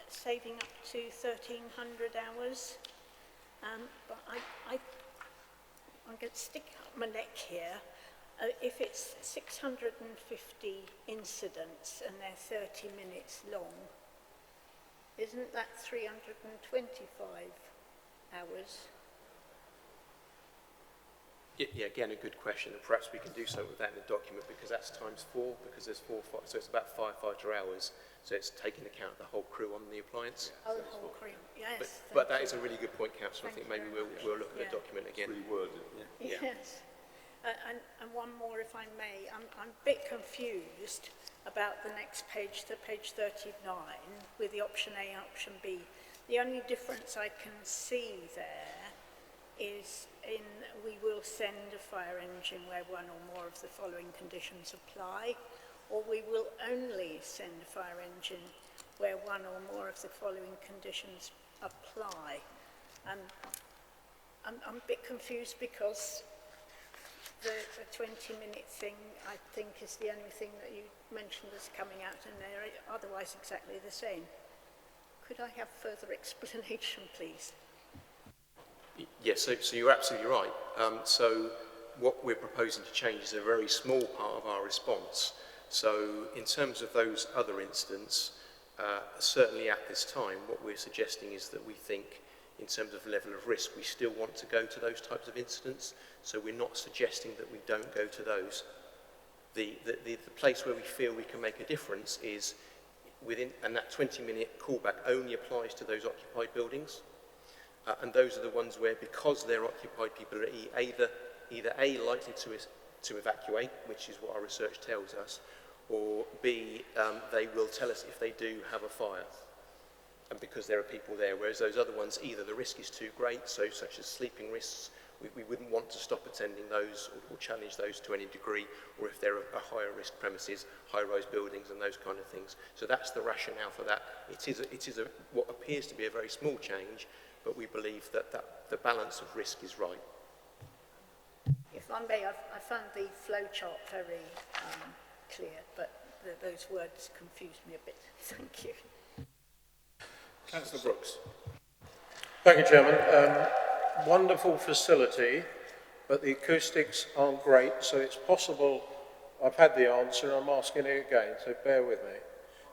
saving up to 1,300 hours, but I'm going to stick up my neck here. If it's 650 incidents and they're 30 minutes long, isn't that 325 hours? Yeah, again, a good question, and perhaps we can do so with that in the document because that's times 4, because there's 4, so it's about firefighter hours, so it's taking account of the whole crew on the appliance. Oh, the whole crew, yes. But that is a really good point, Councillor. I think maybe we'll look at the document again. Yeah. Yes. And one more, if I may. I'm a bit confused about the next page, to page 39, with the option A and option B. The only difference I can see there is in we will send a fire engine where one or more of the following conditions apply, or we will only send a fire engine where one or more of the following conditions apply. I'm a bit confused because the 20-minute thing, I think, is the only thing that you mentioned as coming out, and they're otherwise exactly the same. Could I have further explanation, please? Yes, so you're absolutely right. So what we're proposing to change is a very small part of our response. So in terms of those other incidents, certainly at this time, what we're suggesting is that we think in terms of level of risk, we still want to go to those types of incidents. So we're not suggesting that we don't go to those. The place where we feel we can make a difference is within, and that 20-minute callback only applies to those occupied buildings. And those are the ones where, because they're occupied, people are either A, likely to evacuate, which is what our research tells us, or B, they will tell us if they do have a fire. And because there are people there, whereas those other ones, either the risk is too great, so such as sleeping risks, we wouldn't want to stop attending those or challenge those to any degree, or if there are higher risk premises, high-rise buildings and those kind of things. So that's the rationale for that. It is what appears to be a very small change, but we believe that the balance of risk is right. If I may, I found the flowchart very clear, but those words confused me a bit. Thank you. Councillor Brooks. Thank you, Chairman. Wonderful facility, but the acoustics aren't great, so it's possible I've had the answer and I'm asking it again, so bear with me.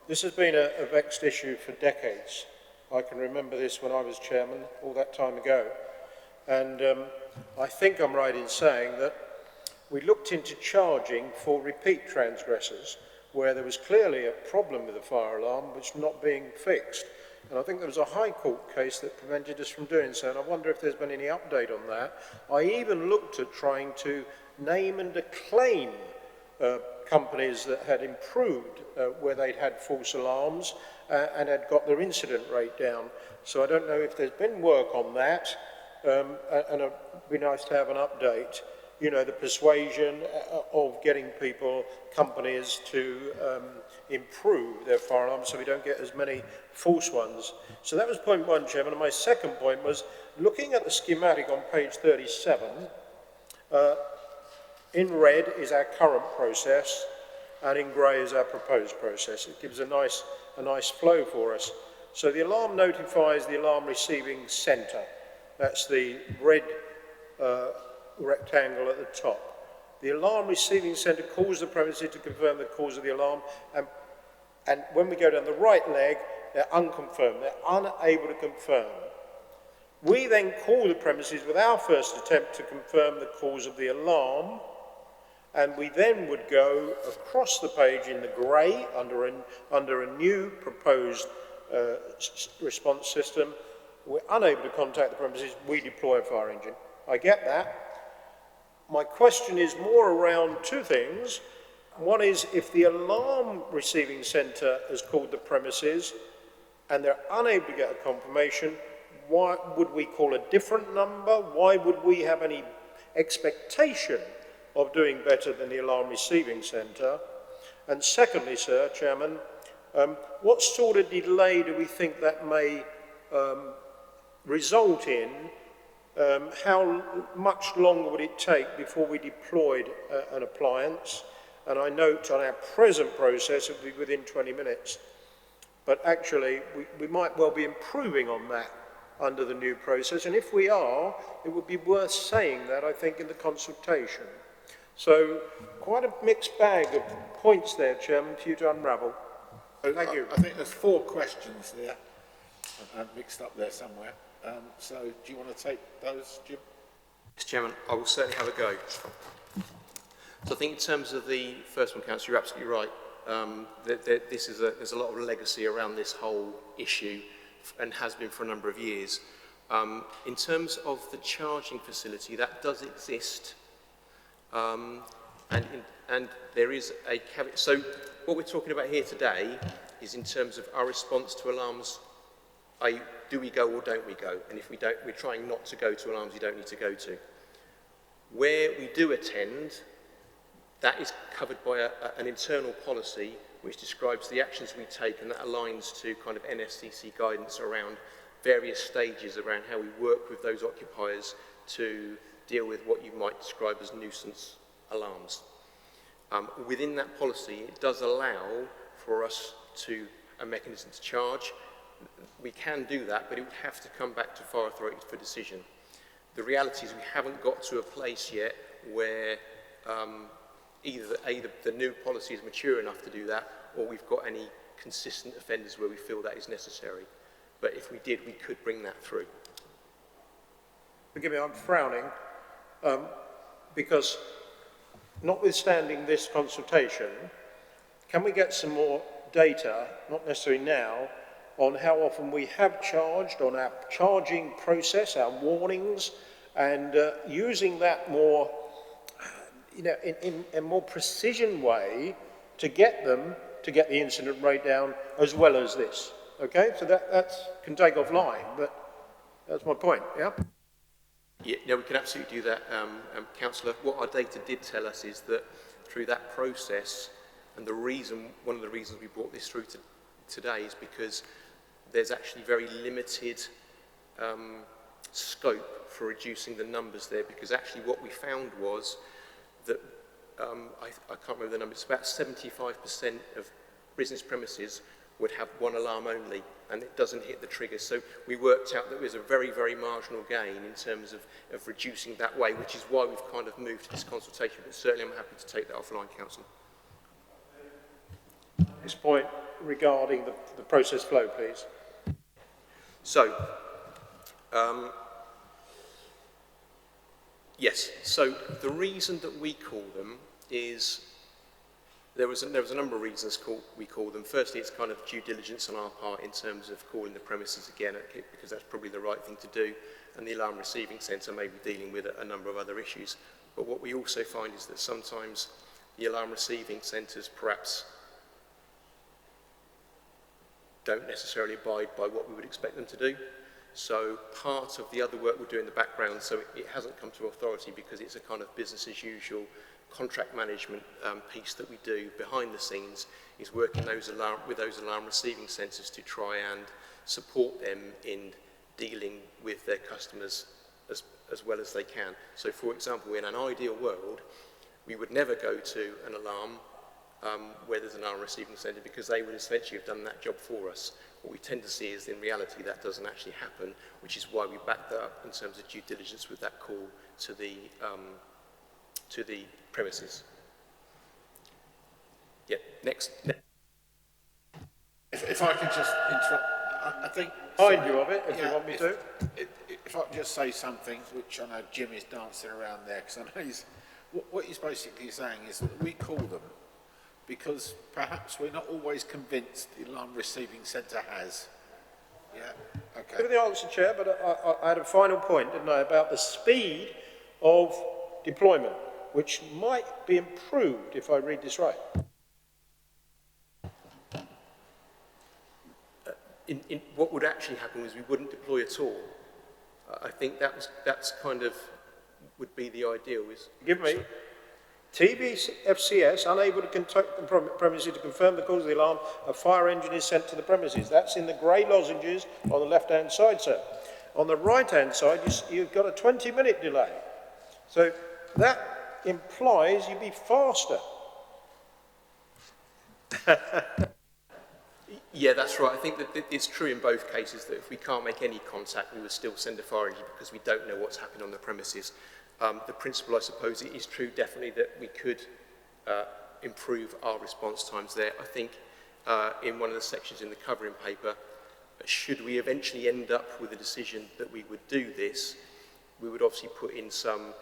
This has been a vexed issue for decades. I can remember this when I was chairman all that time ago. And I think I'm right in saying that we looked into charging for repeat transgressors where there was clearly a problem with the fire alarm which not being fixed. And I think there was a High Court case that prevented us from doing so, and I wonder if there's been any update on that. I even looked at trying to name and acclaim companies that had improved where they'd had false alarms and had got their incident rate down. So I don't know if there's been work on that, and it'd be nice to have an update. You know, the persuasion of getting people, companies to improve their fire alarms so we don't get as many false ones. So that was point one, Chairman. And my second point was, looking at the schematic on page 37, in red is our current process, and in grey is our proposed process. It gives a nice flow for us. So the alarm notifies the alarm receiving centre. That's the red rectangle at the top. The alarm receiving centre calls the premises to confirm the cause of the alarm, and when we go down the right leg, they're unconfirmed. They're unable to confirm. We then call the premises with our first attempt to confirm the cause of the alarm, and we then would go across the page in the grey under a new proposed response system. We're unable to contact the premises, we deploy a fire engine. I get that. My question is more around two things. One is, if the alarm receiving centre has called the premises and they're unable to get a confirmation, why would we call a different number? Why would we have any expectation of doing better than the alarm receiving centre? And secondly, Sir Chairman, what sort of delay do we think that may result in? How much longer would it take before we deployed an appliance? And I note on our present process it would be within 20 minutes. But actually, we might well be improving on that under the new process. And if we are, it would be worth saying that, I think, in the consultation. So, quite a mixed bag of points there, Chairman, for you to unravel. Thank you. I think there's 4 questions there, mixed up there somewhere. So, do you want to take those, Jim? Mr. Chairman, I will certainly have a go. So I think in terms of the first one, Councillor, you're absolutely right. There's a lot of legacy around this whole issue and has been for a number of years. In terms of the charging facility, that does exist. And there is a caveat. So what we're talking about here today is in terms of our response to alarms, do we go or don't we go? And if we don't, we're trying not to go to alarms you don't need to go to. Where we do attend, that is covered by an internal policy which describes the actions we take, and that aligns to kind of NSCC guidance around various stages around how we work with those occupiers to deal with what you might describe as nuisance alarms. Within that policy, it does allow for us to a mechanism to charge. We can do that, but it would have to come back to fire authorities for decision. The reality is we haven't got to a place yet where either the new policy is mature enough to do that, or we've got any consistent offenders where we feel that is necessary. But if we did, we could bring that through. Forgive me, I'm frowning, because notwithstanding this consultation, can we get some more data, not necessarily now, on how often we have charged, on our charging process, our warnings, and using that more, in a more precision way to get the incident rate down as well as this. Okay, so that can take offline, but that's my point, yeah? Yeah, no, we can absolutely do that, Councillor. What our data did tell us is that through that process, and one of the reasons we brought this through today is because there's actually very limited scope for reducing the numbers there, because actually what we found was that, I can't remember the number, it's about 75% of business premises would have one alarm only, and it doesn't hit the trigger. So we worked out that there was a very, very marginal gain in terms of reducing that way, which is why we've kind of moved to this consultation, but certainly I'm happy to take that offline, Councillor. This point regarding the process flow, please. So, yes, so the reason that we call them is There was a number of reasons we called them. Firstly, it's kind of due diligence on our part in terms of calling the premises again, because that's probably the right thing to do, and the alarm receiving centre may be dealing with a number of other issues. But what we also find is that sometimes the alarm receiving centres perhaps don't necessarily abide by what we would expect them to do. So part of the other work we'll do in the background, so it hasn't come to authority because it's a kind of business as usual contract management piece that we do behind the scenes, is working with those alarm receiving centres to try and support them in dealing with their customers as well as they can. So for example, in an ideal world, we would never go to an alarm where there's an alarm receiving centre because they would essentially have done that job for us. What we tend to see is in reality that doesn't actually happen, which is why we back that up in terms of due diligence with that call to the premises. Yeah, next. If I can just interrupt, I think... Mind you of it, if you want me to. If I can just say something, which I know Jim is dancing around there, because I know he's... What he's basically saying is that we call them because perhaps we're not always convinced the alarm receiving centre has. Yeah, okay. Give me the answer, Chair, but I had a final point, didn't I, about the speed of deployment, which might be improved if I read this right. What would actually happen is we wouldn't deploy at all. I think that's kind of would be the ideal. Give me TBFCS unable to contact the premises to confirm the cause of the alarm. A fire engine is sent to the premises. That's in the grey lozenges on the left-hand side, sir. On the right-hand side, you've got a 20-minute delay. So that implies you'd be faster. Yeah, that's right. I think that it's true in both cases that if we can't make any contact, we would still send a fire engine because we don't know what's happening on the premises. The principle, I suppose, it is true definitely that we could improve our response times there. I think in one of the sections in the covering paper, should we eventually end up with a decision that we would do this, we would obviously put in some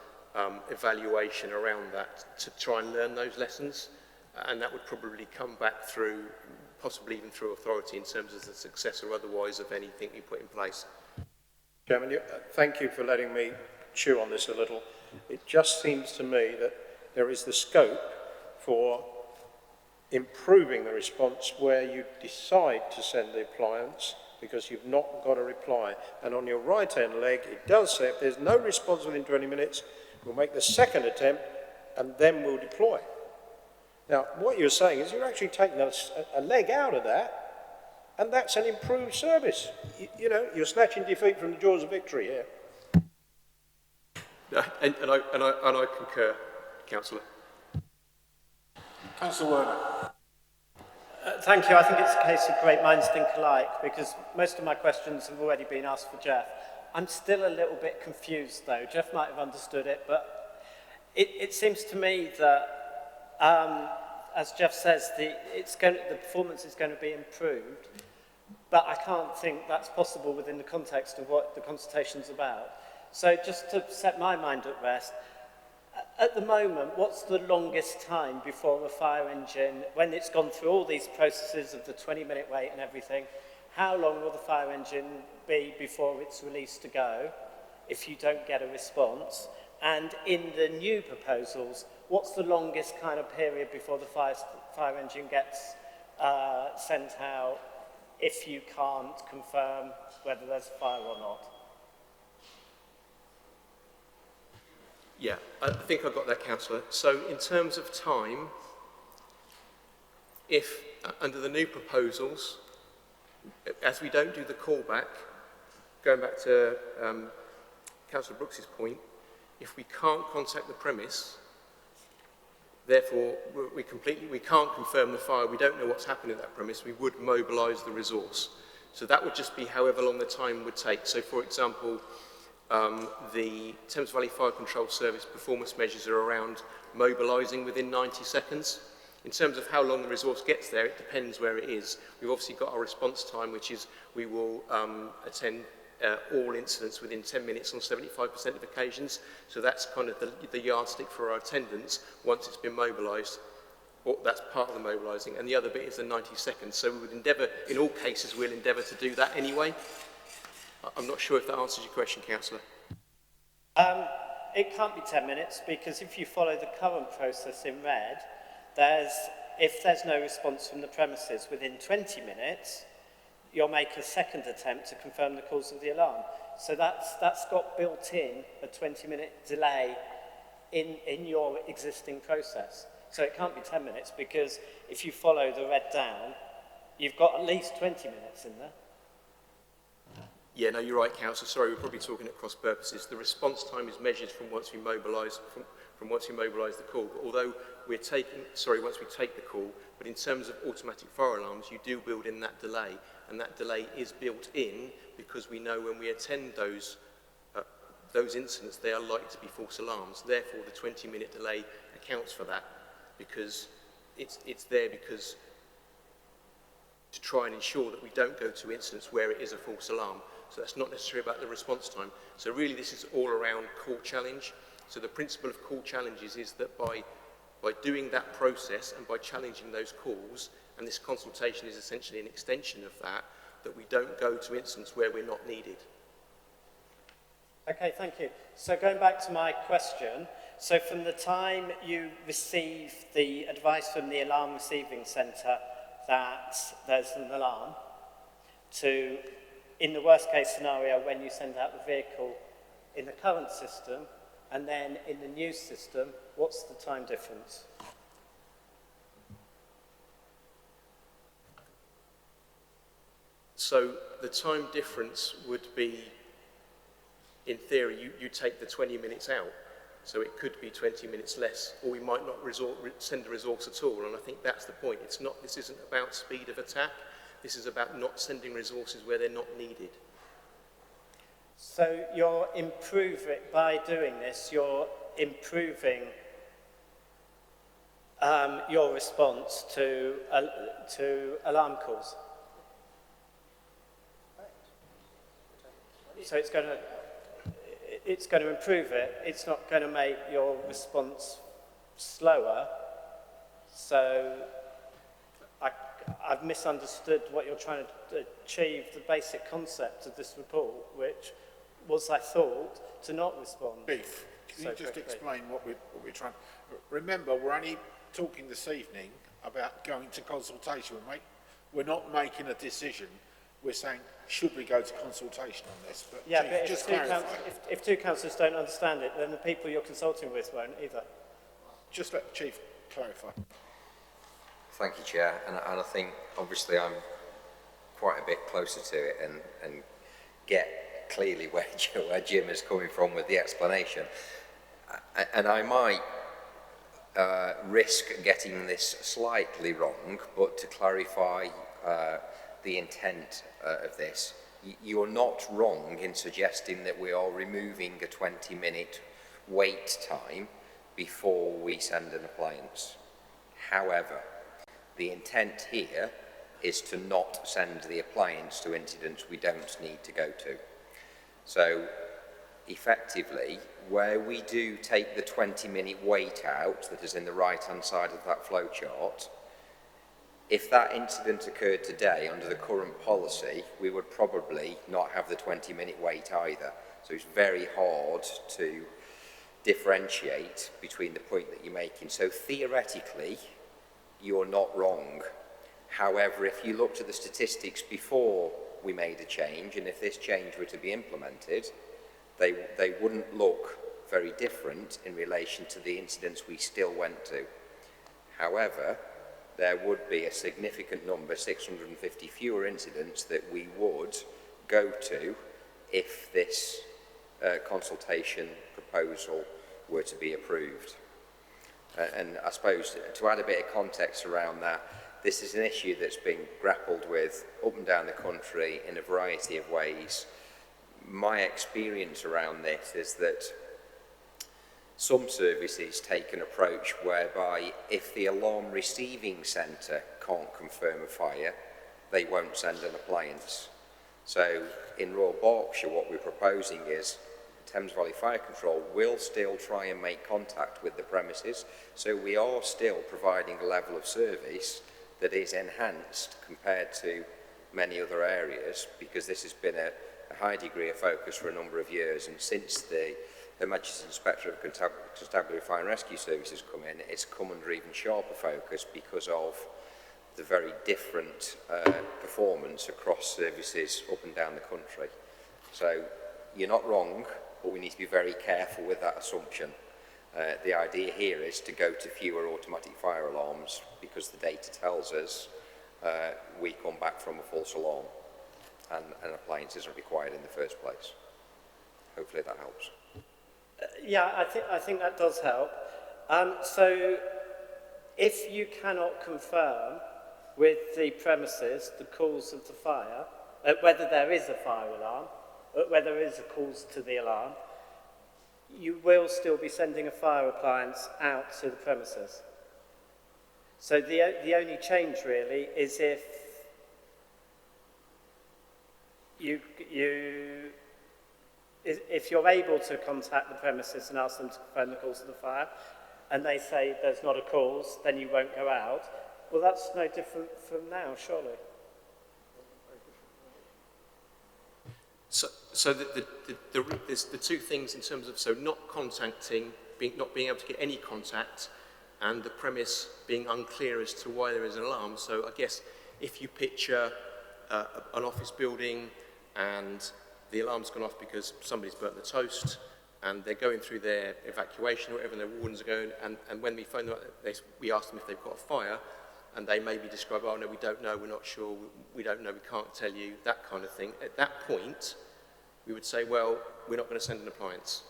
evaluation around that to try and learn those lessons, and that would probably come back through, possibly even through authority in terms of the success or otherwise of anything we put in place. Chairman, thank you for letting me chew on this a little. It just seems to me that there is the scope for improving the response where you decide to send the appliance because you've not got a reply. And on your right-hand leg, it does say if there's no response within 20 minutes, we'll make the second attempt and then we'll deploy. Now, what you're saying is you're actually taking a leg out of that, and that's an improved service. You know, you're snatching defeat from the jaws of victory here. And I concur, Councillor. Councillor Werner. Thank you. I think it's a case of great minds think alike, because most of my questions have already been asked for Jeff. I'm still a little bit confused, though. Jeff might have understood it, but it seems to me that, as Jeff says, the performance is going to be improved, but I can't think that's possible within the context of what the consultation's about. So just to set my mind at rest, at the moment, what's the longest time before a fire engine, when it's gone through all these processes of the 20-minute wait and everything, how long will the fire engine be before it's released to go if you don't get a response? And in the new proposals, what's the longest kind of period before the fire engine gets sent out if you can't confirm whether there's a fire or not? Yeah, I think I've got that, Councillor. So in terms of time, if under the new proposals, as we don't do the callback, going back to Councillor Brooks's point, if we can't contact the premise, therefore we can't confirm the fire, we don't know what's happening at that premise, we would mobilise the resource. So that would just be however long the time would take. So for example, the Thames Valley Fire Control Service performance measures are around mobilising within 90 seconds. In terms of how long the resource gets there, it depends where it is. We've obviously got our response time, which is we will attend all incidents within 10 minutes on 75% of occasions. So that's kind of the yardstick for our attendance once it's been mobilised. or that's part of the mobilising, and the other bit is the 90 seconds. So we would endeavour, in all cases, we'll endeavour to do that anyway. I'm not sure if that answers your question, Councillor. It can't be 10 minutes because if you follow the current process in red, if there's no response from the premises within 20 minutes, you'll make a second attempt to confirm the cause of the alarm. So that's got built in a 20-minute delay in your existing process. So it can't be 10 minutes because if you follow the red down, you've got at least 20 minutes in there. Yeah, no, you're right, Councillor. Sorry, we're probably talking at cross purposes. The response time is measured from once we mobilise from once we mobilise the call. But although we're once we take the call, but in terms of automatic fire alarms, you do build in that delay, and that delay is built in because we know when we attend those incidents, they are likely to be false alarms. Therefore, the 20-minute delay accounts for that because it's there because to try and ensure that we don't go to incidents where it is a false alarm. So that's not necessarily about the response time. So really this is all around call challenge. So the principle of call challenges is that by doing that process and by challenging those calls, and this consultation is essentially an extension of that, that we don't go to incidents where we're not needed. Okay, thank you. So going back to my question, so from the time you receive the advice from the alarm receiving centre that there's an alarm, to, in the worst case scenario, when you send out the vehicle in the current system, and then in the new system, what's the time difference? So the time difference would be, in theory, you take the 20 minutes out. So it could be 20 minutes less, or we might not send a resource at all. And I think that's the point. This isn't about speed of attack. This is about not sending resources where they're not needed. So you're improving, by doing this, you're improving your response to alarm calls. So it's going to improve it. It's not going to make your response slower. So I've misunderstood what you're trying to achieve, the basic concept of this report, which was, I thought, to not respond. Chief, can you just explain what we're trying... Remember, we're only talking this evening about going to consultation. We're not making a decision. We're saying, should we go to consultation on this? But yeah, Chief, but just if two councillors don't understand it, then the people you're consulting with won't either. Just let the Chief clarify. Thank you, Chair. And I think, obviously, I'm quite a bit closer to it and get clearly where Jim is coming from with the explanation. And I might risk getting this slightly wrong, but to clarify the intent of this, you're not wrong in suggesting that we are removing a 20-minute wait time before we send an appliance. However, the intent here is to not send the appliance to incidents we don't need to go to. So, effectively, where we do take the 20-minute wait out that is in the right-hand side of that flowchart, if that incident occurred today under the current policy, we would probably not have the 20-minute wait either. So it's very hard to differentiate between the point that you're making. So theoretically, you're not wrong. However, if you looked at the statistics before we made a change, and if this change were to be implemented, they wouldn't look very different in relation to the incidents we still went to. However, there would be a significant number, 650 fewer incidents that we would go to if this consultation proposal were to be approved. And I suppose to add a bit of context around that, this is an issue that's been grappled with up and down the country in a variety of ways. My experience around this is that some services take an approach whereby if the alarm receiving centre can't confirm a fire, they won't send an appliance. So in Royal Berkshire, what we're proposing is Thames Valley Fire Control will still try and make contact with the premises, so we are still providing a level of service that is enhanced compared to many other areas, because this has been a high degree of focus for a number of years, and since the Her Majesty's Inspector of Constabulary Fire and Rescue Services come in, it's come under even sharper focus because of the very different performance across services up and down the country. So you're not wrong, but we need to be very careful with that assumption. The idea here is to go to fewer automatic fire alarms because the data tells us we come back from a false alarm and an appliance isn't required in the first place. Hopefully that helps. Yeah, I think that does help. So if you cannot confirm with the premises the cause of the fire, whether there is a fire alarm, whether there is a cause to the alarm, you will still be sending a fire appliance out to the premises. So the only change really is if you're able to contact the premises and ask them to confirm the cause of the fire, and they say there's not a cause, then you won't go out. Well, that's no different from now, surely. So there's the two things in terms of not contacting, not being able to get any contact, and the premise being unclear as to why there is an alarm. So I guess if you picture an office building and the alarm's gone off because somebody's burnt the toast, and they're going through their evacuation or whatever, and their wardens are going, and when we phone them up, we ask them if they've got a fire, and they maybe describe, oh no, we don't know, we're not sure, we don't know, we can't tell you, that kind of thing. At that point, we would say, well, we're not going to send an appliance.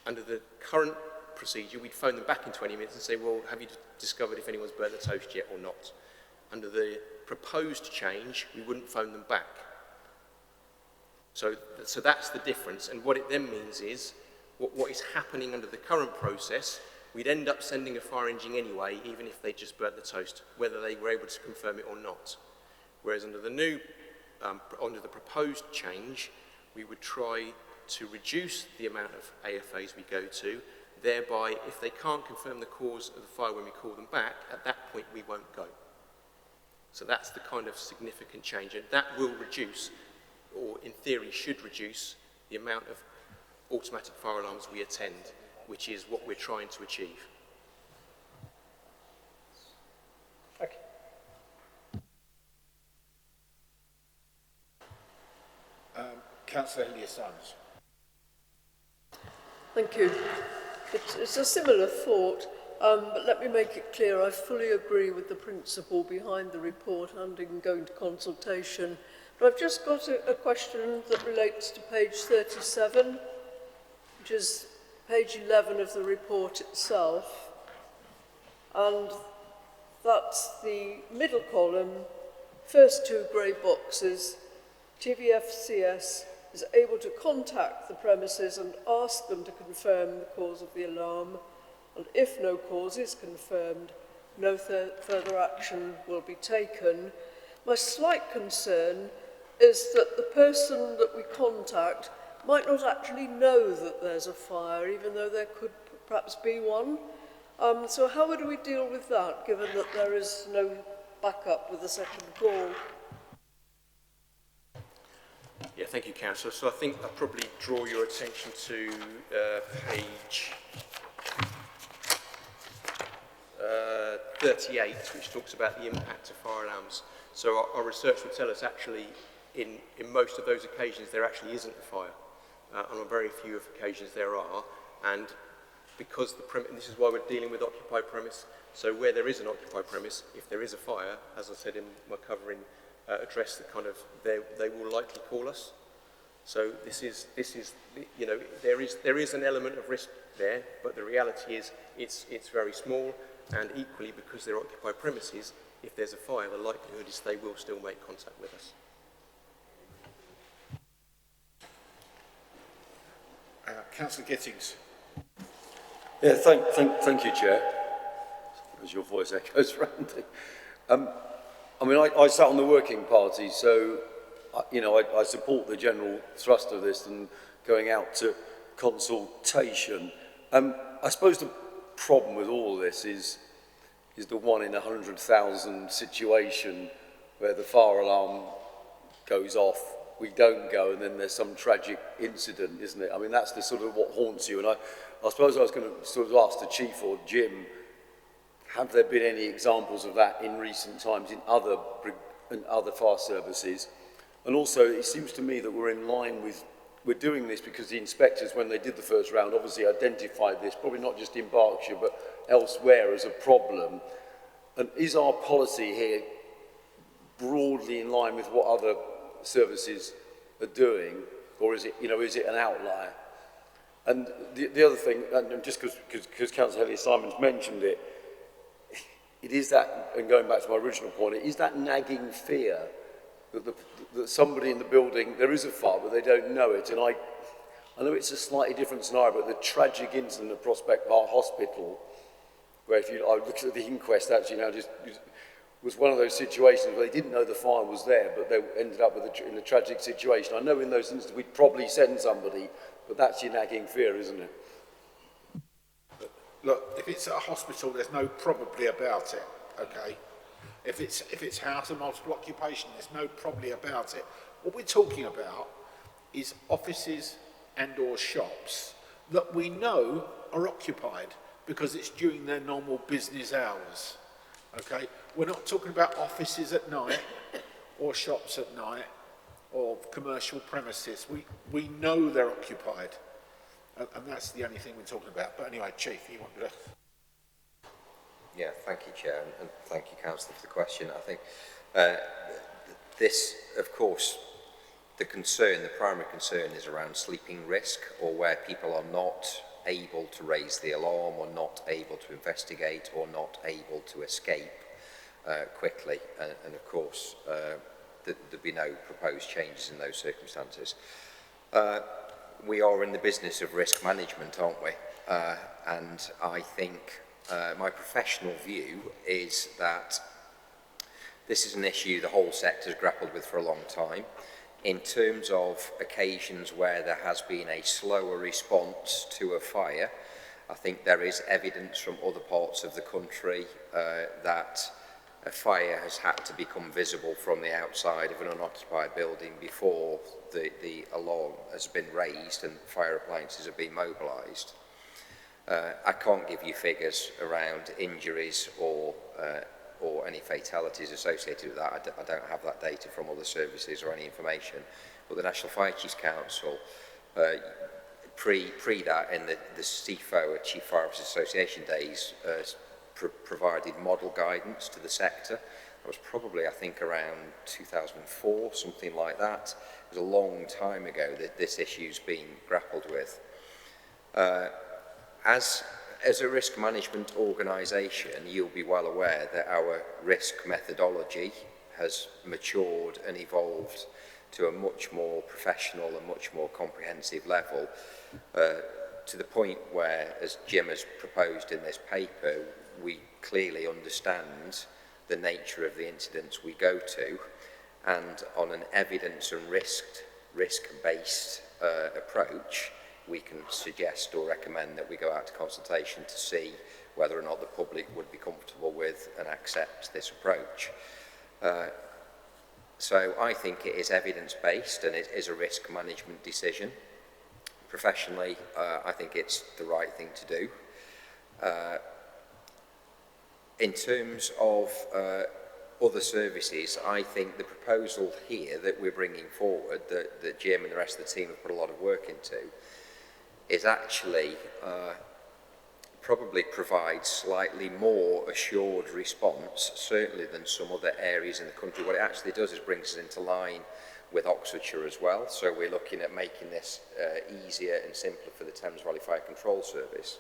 Under the current procedure, we'd phone them back in 20 minutes and say, well, have you discovered if anyone's burnt the toast yet or not? Under the proposed change, we wouldn't phone them back. So that's the difference, and what it then means is, what is happening under the current process, we'd end up sending a fire engine anyway, even if they just burnt the toast, whether they were able to confirm it or not. Whereas under the new, under the proposed change, we would try to reduce the amount of AFAs we go to, thereby, if they can't confirm the cause of the fire when we call them back, at that point we won't go. So that's the kind of significant change, and that will reduce, or in theory should reduce, the amount of automatic fire alarms we attend, which is what we're trying to achieve. Okay. Councillor Hillier-Sons. Thank you. It's a similar thought, but let me make it clear. I fully agree with the principle behind the report and in going to consultation. But I've just got a question that relates to page 37, which is page 11 of the report itself. And that's the middle column, first two grey boxes. TVFCS is able to contact the premises and ask them to confirm the cause of the alarm. And if no cause is confirmed, no further action will be taken. My slight concern is that the person that we contact might not actually know that there's a fire, even though there could perhaps be one. So how would we deal with that, given that there is no backup with the second call? Yeah, thank you, Councillor. So I think I'll probably draw your attention to page 38, which talks about the impact of fire alarms. So our research would tell us actually in most of those occasions there actually isn't a fire. On very few of occasions there are, and because this is why we're dealing with occupied premise. So where there is an occupied premise, if there is a fire, as I said in my covering address, the kind of they will likely call us. So this is you know, there is an element of risk there, but the reality is it's very small, and equally because they're occupied premises, if there's a fire, the likelihood is they will still make contact with us. Councillor Gittings. Yeah, thank you, Chair. As your voice echoes round. I mean, I sat on the working party, so you know, I support the general thrust of this and going out to consultation. I suppose the problem with all this is the 1 in 100,000 situation where the fire alarm goes off, we don't go, and then there's some tragic incident, isn't it? I mean, that's the sort of what haunts you. And I suppose I was going to sort of ask the Chief or Jim, have there been any examples of that in recent times in other fire services? And also, it seems to me that we're in line with, we're doing this because the inspectors, when they did the first round, obviously identified this, probably not just in Berkshire, but elsewhere as a problem. And is our policy here broadly in line with what other services are doing, or is it, you know, is it an outlier? And the other thing, and just because Councillor Healy-Simons mentioned it, it is that, and going back to my original point, it is that nagging fear that somebody in the building, there is a fire, but they don't know it. And I know it's a slightly different scenario, but the tragic incident at Prospect Park Hospital, where I looked at the inquest actually now, just was one of those situations where they didn't know the fire was there, but they ended up in a tragic situation. I know in those instances we'd probably send somebody, but that's your nagging fear, isn't it? Look, if it's at a hospital, there's no probably about it, okay? If it's house and multiple occupation, there's no probably about it. What we're talking about is offices and or shops that we know are occupied because it's during their normal business hours, okay? We're not talking about offices at night or shops at night or commercial premises. We know they're occupied. And that's the only thing we're talking about. But anyway, Chief, you wanted to... Yeah, thank you, Chair, and thank you, Councillor, for the question. I think this, of course, the primary concern is around sleeping risk, or where people are not able to raise the alarm, or not able to investigate, or not able to escape quickly. And of course, there'd be no proposed changes in those circumstances. We are in the business of risk management, aren't we? And I think my professional view is that this is an issue the whole sector has grappled with for a long time. In terms of occasions where there has been a slower response to a fire, I think there is evidence from other parts of the country that a fire has had to become visible from the outside of an unoccupied building before the alarm has been raised and fire appliances have been mobilised. I can't give you figures around injuries or any fatalities associated with that. I don't have that data from other services or any information. But the National Fire Chiefs Council, pre that in the CFO, Chief Fire Officers Association days, provided model guidance to the sector. That was probably, I think, around 2004, something like that. It was a long time ago that this issue's been grappled with. As a risk management organisation, you'll be well aware that our risk methodology has matured and evolved to a much more professional and much more comprehensive level, to the point where, as Jim has proposed in this paper, we clearly understand the nature of the incidents we go to, and on an evidence and risk-based approach, we can suggest or recommend that we go out to consultation to see whether or not the public would be comfortable with and accept this approach. So I think it is evidence-based and it is a risk management decision. Professionally, I think it's the right thing to do. In terms of other services, I think the proposal here that we're bringing forward, that Jim and the rest of the team have put a lot of work into, is actually probably provides slightly more assured response, certainly than some other areas in the country. What it actually does is brings us into line with Oxfordshire as well. So we're looking at making this easier and simpler for the Thames Valley Fire Control Service.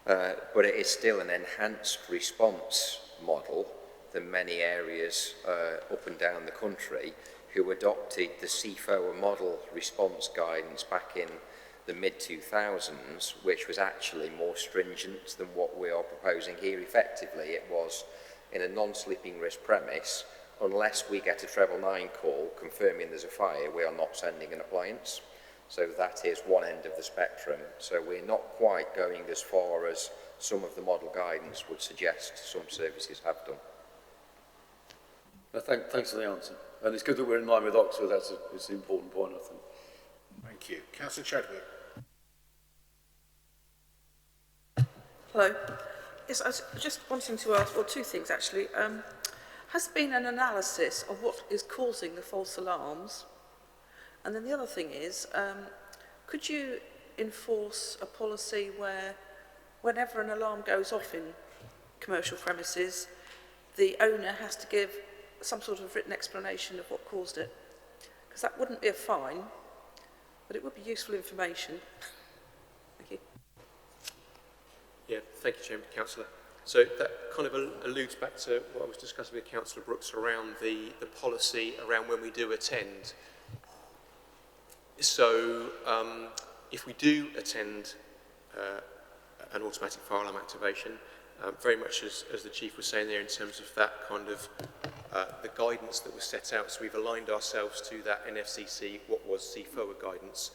But it is still an enhanced response model than many areas up and down the country who adopted the CFOA model response guidance back in the mid-2000s, which was actually more stringent than what we are proposing here. Effectively, it was in a non-sleeping risk premise, unless we get a treble 9 call confirming there's a fire, we are not sending an appliance. So that is one end of the spectrum. So we're not quite going as far as some of the model guidance would suggest some services have done. Thanks for the answer. And it's good that we're in line with Oxford. It's an important point, I think. Thank you. Councillor Chadwick. Hello. Yes, I was just wanting to ask, well, two things actually. Has there been an analysis of what is causing the false alarms? And then the other thing is, could you enforce a policy where whenever an alarm goes off in commercial premises, the owner has to give some sort of written explanation of what caused it? Because that wouldn't be a fine, but it would be useful information. Thank you. Yeah, thank you, Chairman. Councillor. So that kind of alludes back to what I was discussing with Councillor Brooks around the policy around when we do attend. So if we do attend an automatic fire alarm activation, very much as the Chief was saying there in terms of that kind of the guidance that was set out, so we've aligned ourselves to that NFCC, what was CFOA guidance.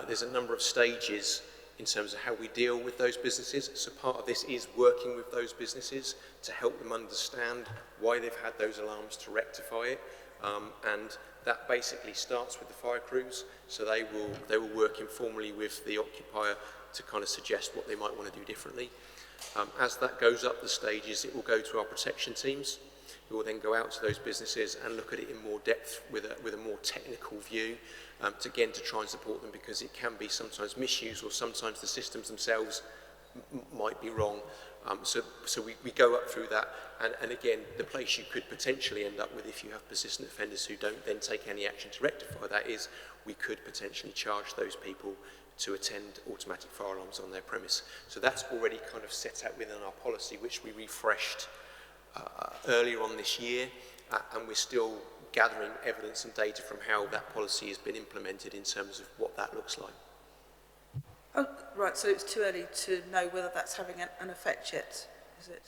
There's a number of stages in terms of how we deal with those businesses. So part of this is working with those businesses to help them understand why they've had those alarms, to rectify it. And that basically starts with the fire crews. So they will work informally with the occupier to kind of suggest what they might want to do differently. As that goes up the stages, it will go to our protection teams, who will then go out to those businesses and look at it in more depth with a more technical view, to try and support them, because it can be sometimes misused, or sometimes the systems themselves might be wrong. So we go up through that, and again, the place you could potentially end up with if you have persistent offenders who don't then take any action to rectify that is we could potentially charge those people to attend automatic fire alarms on their premise. So that's already kind of set out within our policy, which we refreshed earlier on this year, and we're still gathering evidence and data from how that policy has been implemented in terms of what that looks like. Oh, right, so it's too early to know whether that's having an effect yet, is it?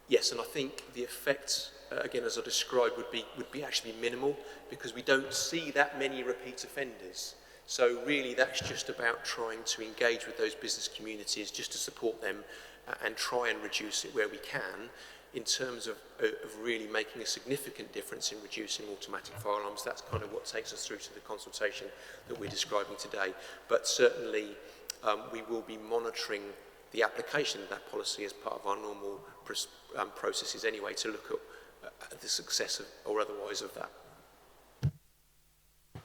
Yes, and I think the effects, again, as I described, would be actually minimal, because we don't see that many repeat offenders. So really that's just about trying to engage with those business communities, just to support them and try and reduce it where we can, in terms of really making a significant difference in reducing automatic fire alarms. That's kind of what takes us through to the consultation that we're describing today. But certainly we will be monitoring the application of that policy as part of our normal processes anyway, to look at the success of, or otherwise, of that.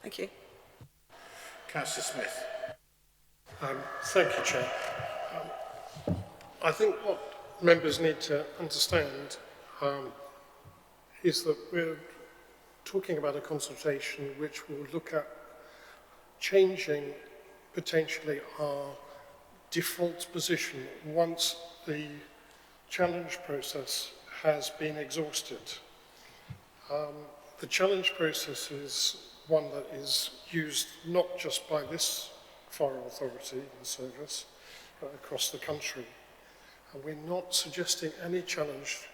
Thank you. Councillor Smith. Thank you, Chair. I think what members need to understand is that we're talking about a consultation which will look at changing potentially our default position once the challenge process has been exhausted. The challenge process is one that is used not just by this fire authority and service, but across the country. And we're not suggesting any change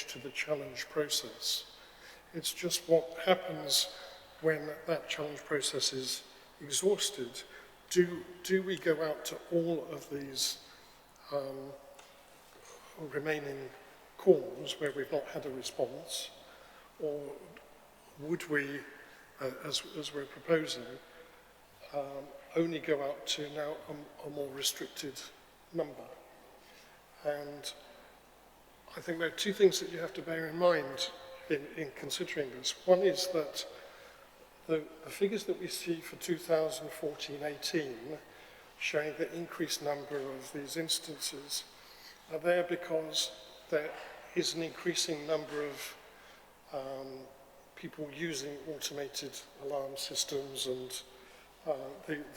to the challenge process. It's just what happens when that challenge process is exhausted. Do we go out to all of these remaining calls where we've not had a response, or would we, as we're proposing, only go out to now a more restricted number? And I think there are two things that you have to bear in mind in considering this. One is that the figures that we see for 2014-18 showing the increased number of these instances are there because there is an increasing number of people using automated alarm systems and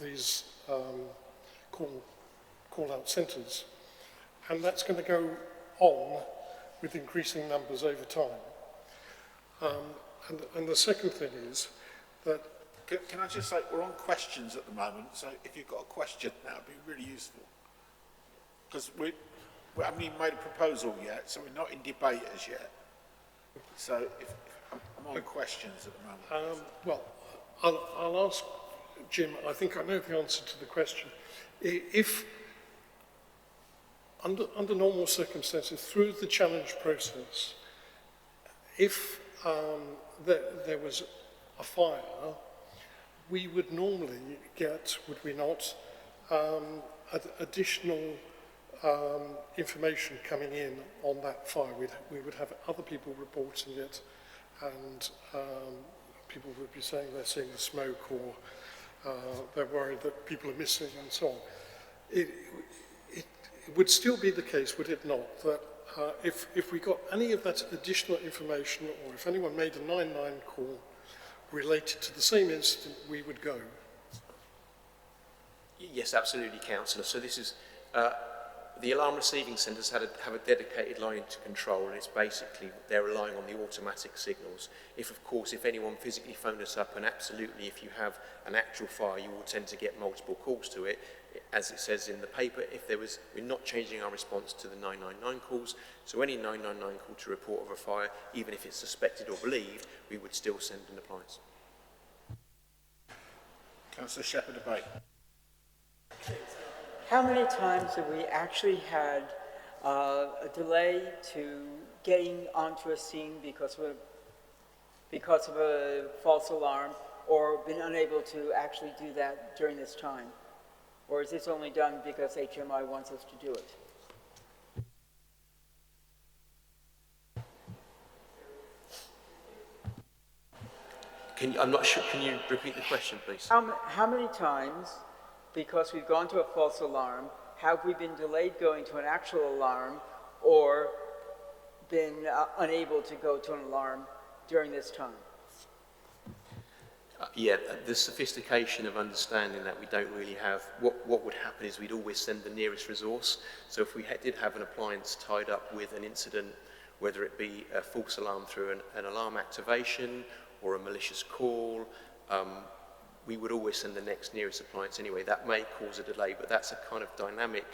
these call-out centres. And that's going to go on with increasing numbers over time. And the second thing is that... Can I just say, we're on questions at the moment, so if you've got a question, that would be really useful. Because we haven't even made a proposal yet, so we're not in debate as yet. So I'm on questions at the moment. Well, I'll ask Jim, I think I know the answer to the question. If, under normal circumstances, through the challenge process, if there was a fire, we would normally get, would we not, additional information coming in on that fire. We would have other people reporting it, and people would be saying they're seeing the smoke, or they're worried that people are missing, and so on. It would still be the case, would it not, that if we got any of that additional information, or if anyone made a 999 call related to the same incident, we would go? Yes, absolutely, Councillor. So this is, the alarm receiving centres have a dedicated line to control, and it's basically, they're relying on the automatic signals. If anyone physically phoned us up, and absolutely, if you have an actual fire, you will tend to get multiple calls to it. As it says in the paper, we're not changing our response to the 999 calls, so any 999 call to report of a fire, even if it's suspected or believed, we would still send an appliance. Councillor Shepherd-Abate. How many times have we actually had a delay to getting onto a scene because of a false alarm, or been unable to actually do that during this time? Or is this only done because HMI wants us to do it? I'm not sure, can you repeat the question, please? How many times, because we've gone to a false alarm, have we been delayed going to an actual alarm, or been unable to go to an alarm during this time? Yeah, the sophistication of understanding that we don't really have, what would happen is we'd always send the nearest resource. So if we did have an appliance tied up with an incident, whether it be a false alarm through an alarm activation or a malicious call, we would always send the next nearest appliance anyway. That may cause a delay, but that's a kind of dynamic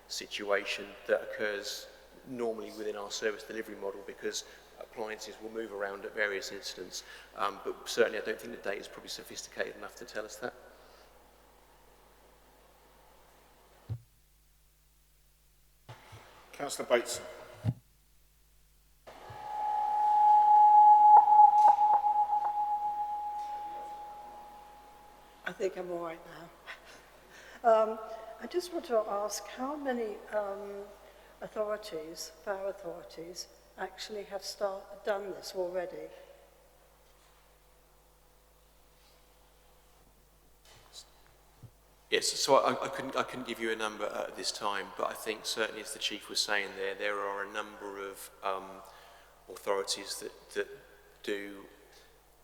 situation that occurs normally within our service delivery model, because appliances will move around at various incidents. But certainly I don't think the data is probably sophisticated enough to tell us that. Councillor Bateson. I think I'm all right now. I just want to ask how many authorities, fire authorities, actually have done this already? Yes, so I couldn't give you a number at this time, but I think certainly, as the Chief was saying there are a number of authorities that do.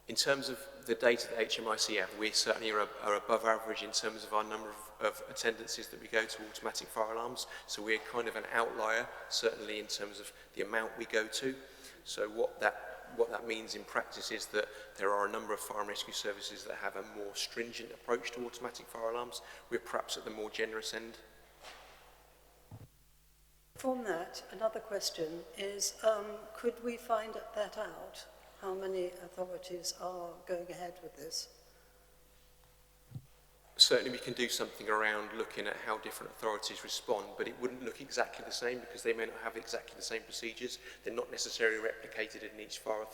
In terms of the data that HMIC have, we certainly are above average in terms of our number of attendances that we go to automatic fire alarms. So we're kind of an outlier, certainly in terms of the amount we go to. So what that means in practice is that there are a number of fire and rescue services that have a more stringent approach to automatic fire alarms. We're perhaps at the more generous end. From that, another question is, could we find that out? How many authorities are going ahead with this? Certainly we can do something around looking at how different authorities respond, but it wouldn't look exactly the same because they may not have exactly the same procedures. They're not necessarily replicated in each fire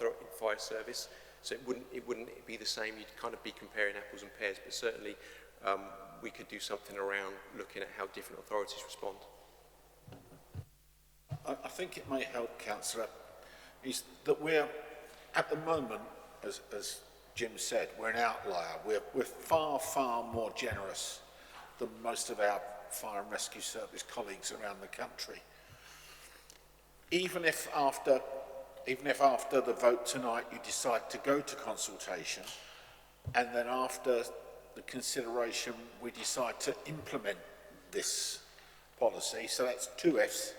service, so it wouldn't be the same. You'd kind of be comparing apples and pears, but certainly we could do something around looking at how different authorities respond. I think it may help, Councillor, is that we're, at the moment, as Jim said, we're an outlier. We're far, far more generous than most of our fire and rescue service colleagues around the country. Even if after the vote tonight you decide to go to consultation, and then after the consideration we decide to implement this policy, so that's 2 Fs,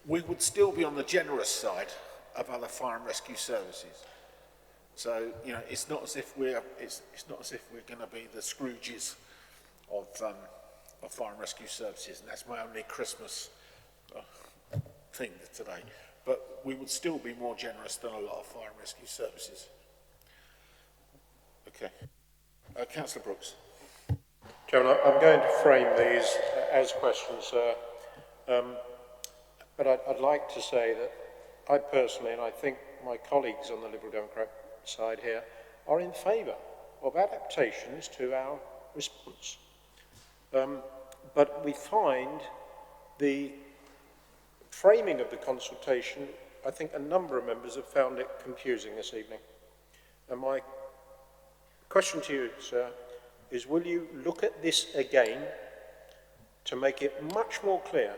we would still be on the generous side of other fire and rescue services. So, you know, it's not as if we're going to be the Scrooges of fire and rescue services, and that's my only Christmas thing today. But we would still be more generous than a lot of fire and rescue services. Okay. Councillor Brooks. Chairman, I'm going to frame these as questions, sir. But I'd like to say that I personally, and I think my colleagues on the Liberal Democrat side here, are in favour of adaptations to our response. But we find the framing of the consultation, I think a number of members have found it confusing this evening. And my question to you, sir, is will you look at this again to make it much more clear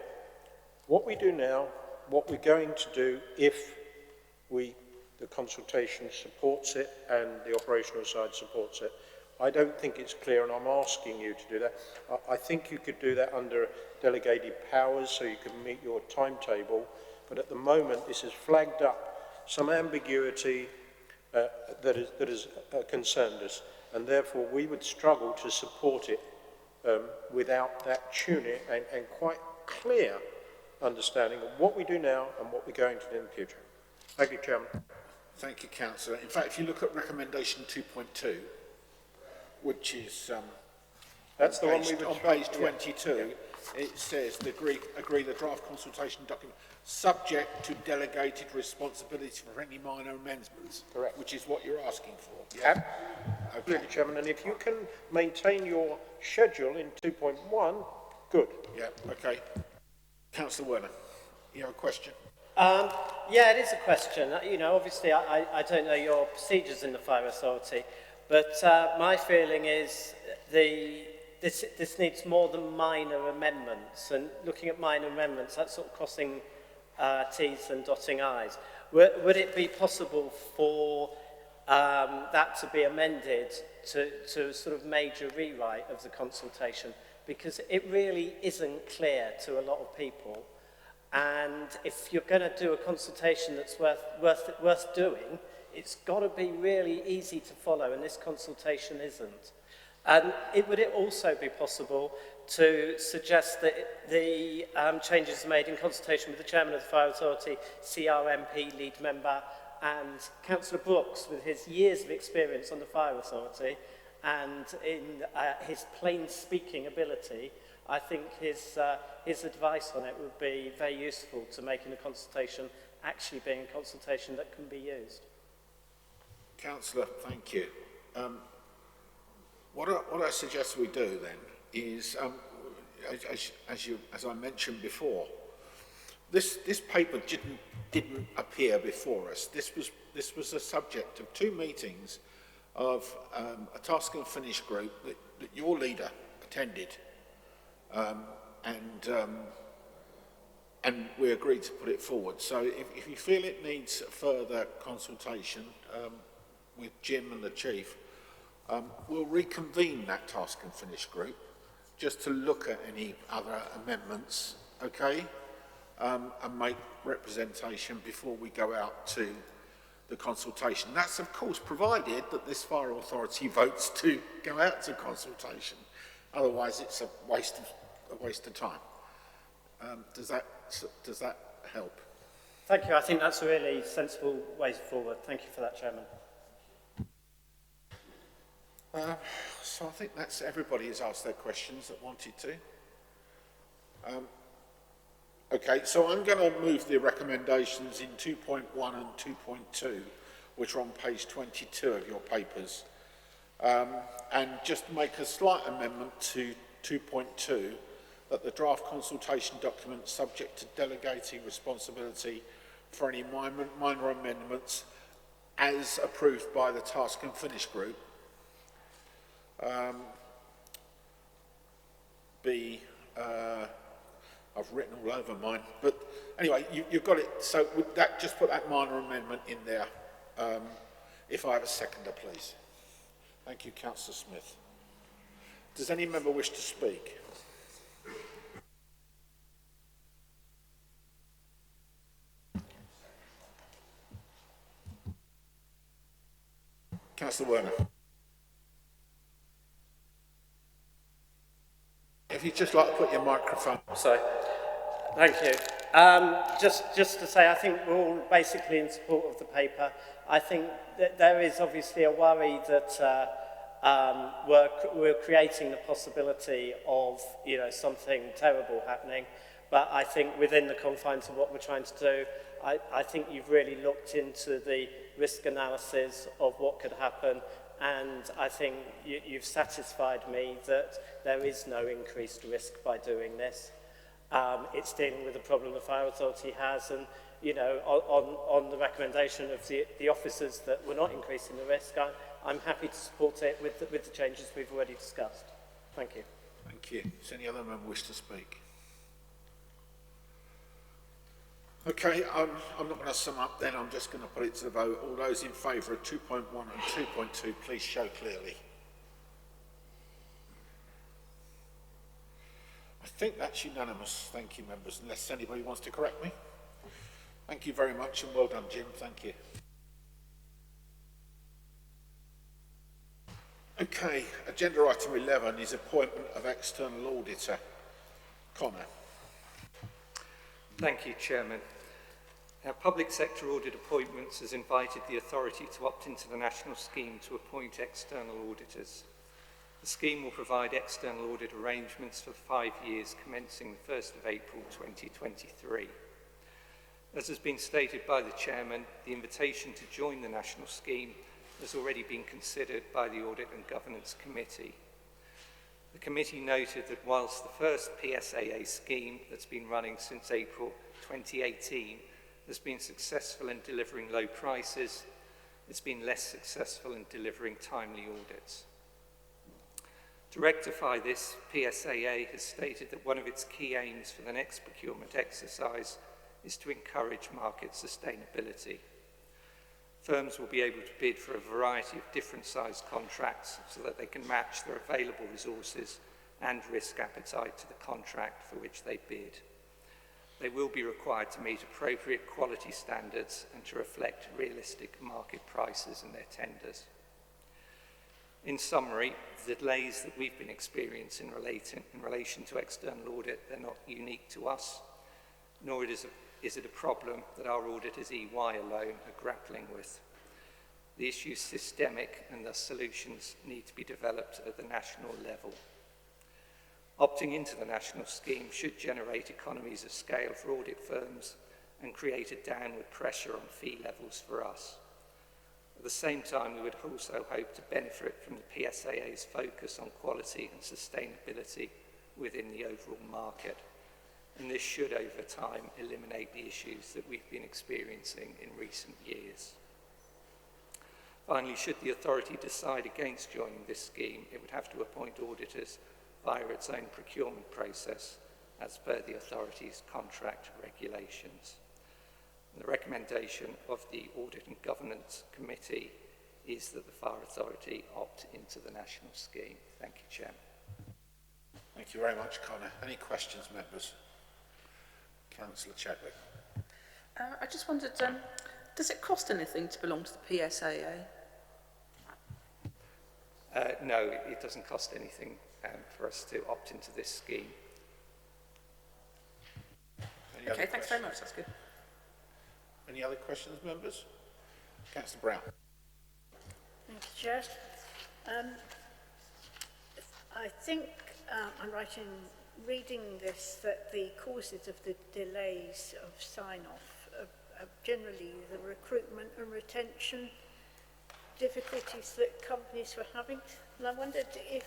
what we do now, what we're going to do if the consultation supports it and the operational side supports it? I don't think it's clear, and I'm asking you to do that. I think you could do that under delegated powers so you can meet your timetable, but at the moment this has flagged up some ambiguity that has concerned us, and therefore we would struggle to support it without that tuning and quite clear understanding of what we do now and what we're going to do in the future. Thank you, Chairman. Thank you, Councillor. In fact, if you look at recommendation 2.2, which is that's the one on page 22, it says agree the draft consultation document subject to delegated responsibility for any minor amendments. Correct. Which is what you're asking for. Yeah. Absolutely, Chairman. And if you can maintain your schedule in 2.1, good. Yeah. Okay. Councillor Werner, you have a question? Yeah, it is a question. You know, obviously I don't know your procedures in the Fire Authority, but my feeling is this needs more than minor amendments, and looking at minor amendments, that's sort of crossing T's and dotting I's. Would it be possible for that to be amended to a sort of major rewrite of the consultation? Because it really isn't clear to a lot of people. And if you're going to do a consultation that's worth doing, it's got to be really easy to follow, and this consultation isn't. And would it also be possible to suggest that the changes are made in consultation with the Chairman of the Fire Authority, CRMP, lead member, and Councillor Brooks, with his years of experience on the Fire Authority, and in his plain speaking ability, I think his advice on it would be very useful to making a consultation actually being a consultation that can be used. Councillor, thank you. What I suggest we do then is, as I mentioned before, this paper didn't appear before us. This was the subject of 2 meetings of a task and finish group that your leader attended, and we agreed to put it forward. So if you feel it needs further consultation with Jim and the Chief, we'll reconvene that task and finish group just to look at any other amendments, okay, and make representation before we go out to the consultation. That's of course provided that this Fire Authority votes to go out to consultation. Otherwise it's a waste of time. Does that help? Thank you. I think that's a really sensible way forward. Thank you for that, Chairman. So I think that's everybody has asked their questions that wanted to. Okay, so I'm going to move the recommendations in 2.1 and 2.2, which are on page 22 of your papers, and just make a slight amendment to 2.2, that the draft consultation document subject to delegating responsibility for any minor amendments as approved by the task and finish group I've written all over mine, but anyway, you've got it. So with that, just put that minor amendment in there. If I have a seconder, please. Thank you, Councillor Smith. Does any member wish to speak? Councillor Werner. If you'd just like to put your microphone. Sorry. Thank you. Just to say, I think we're all basically in support of the paper. I think that there is obviously a worry that we're creating the possibility of, you know, something terrible happening. But I think within the confines of what we're trying to do, I think you've really looked into the risk analysis of what could happen, and I think you've satisfied me that there is no increased risk by doing this. It's dealing with the problem the Fire Authority has, and, you know, on the recommendation of the officers that we're not increasing the risk, I'm happy to support it with the changes we've already discussed. Thank you. Thank you. Does any other member wish to speak? Okay, I'm not going to sum up then, I'm just going to put it to the vote. All those in favour of 2.1 and 2.2, please show clearly. I think that's unanimous. Thank you, members, unless anybody wants to correct me. Thank you very much and well done, Jim. Thank you. Okay, agenda item 11 is appointment of external auditor. Connor. Thank you, Chairman. Our public sector audit appointments has invited the authority to opt into the national scheme to appoint external auditors. The scheme will provide external audit arrangements for 5 years commencing the 1st of April 2023. As has been stated by the Chairman, the invitation to join the national scheme has already been considered by the Audit and Governance Committee. The committee noted that whilst the first PSAA scheme that's been running since April 2018 has been successful in delivering low prices, it's been less successful in delivering timely audits. To rectify this, PSAA has stated that one of its key aims for the next procurement exercise is to encourage market sustainability. Firms will be able to bid for a variety of different sized contracts so that they can match their available resources and risk appetite to the contract for which they bid. They will be required to meet appropriate quality standards and to reflect realistic market prices in their tenders. In summary, the delays that we've been experiencing in relation to external audit, they're not unique to us, nor is it a problem that our auditors EY alone are grappling with. The issue is systemic and thus solutions need to be developed at the national level. Opting into the national scheme should generate economies of scale for audit firms and create a downward pressure on fee levels for us. At the same time, we would also hope to benefit from the PSAA's focus on quality and sustainability within the overall market. And this should, over time, eliminate the issues that we've been experiencing in recent years. Finally, should the authority decide against joining this scheme, it would have to appoint auditors via its own procurement process, as per the authority's contract regulations. And the recommendation of the Audit and Governance Committee is that the Fire Authority opt into the national scheme. Thank you, Chairman. Thank you very much, Connor. Any questions, members? Councillor Chadwick. I just wondered, does it cost anything to belong to the PSAA? No, it doesn't cost anything for us to opt into this scheme. Okay, thanks very much, that's good. Any other questions, members? Councillor Brown. Thank you, Chair. I think I'm right in reading this that the causes of the delays of sign-off are generally the recruitment and retention difficulties that companies were having. And I wondered if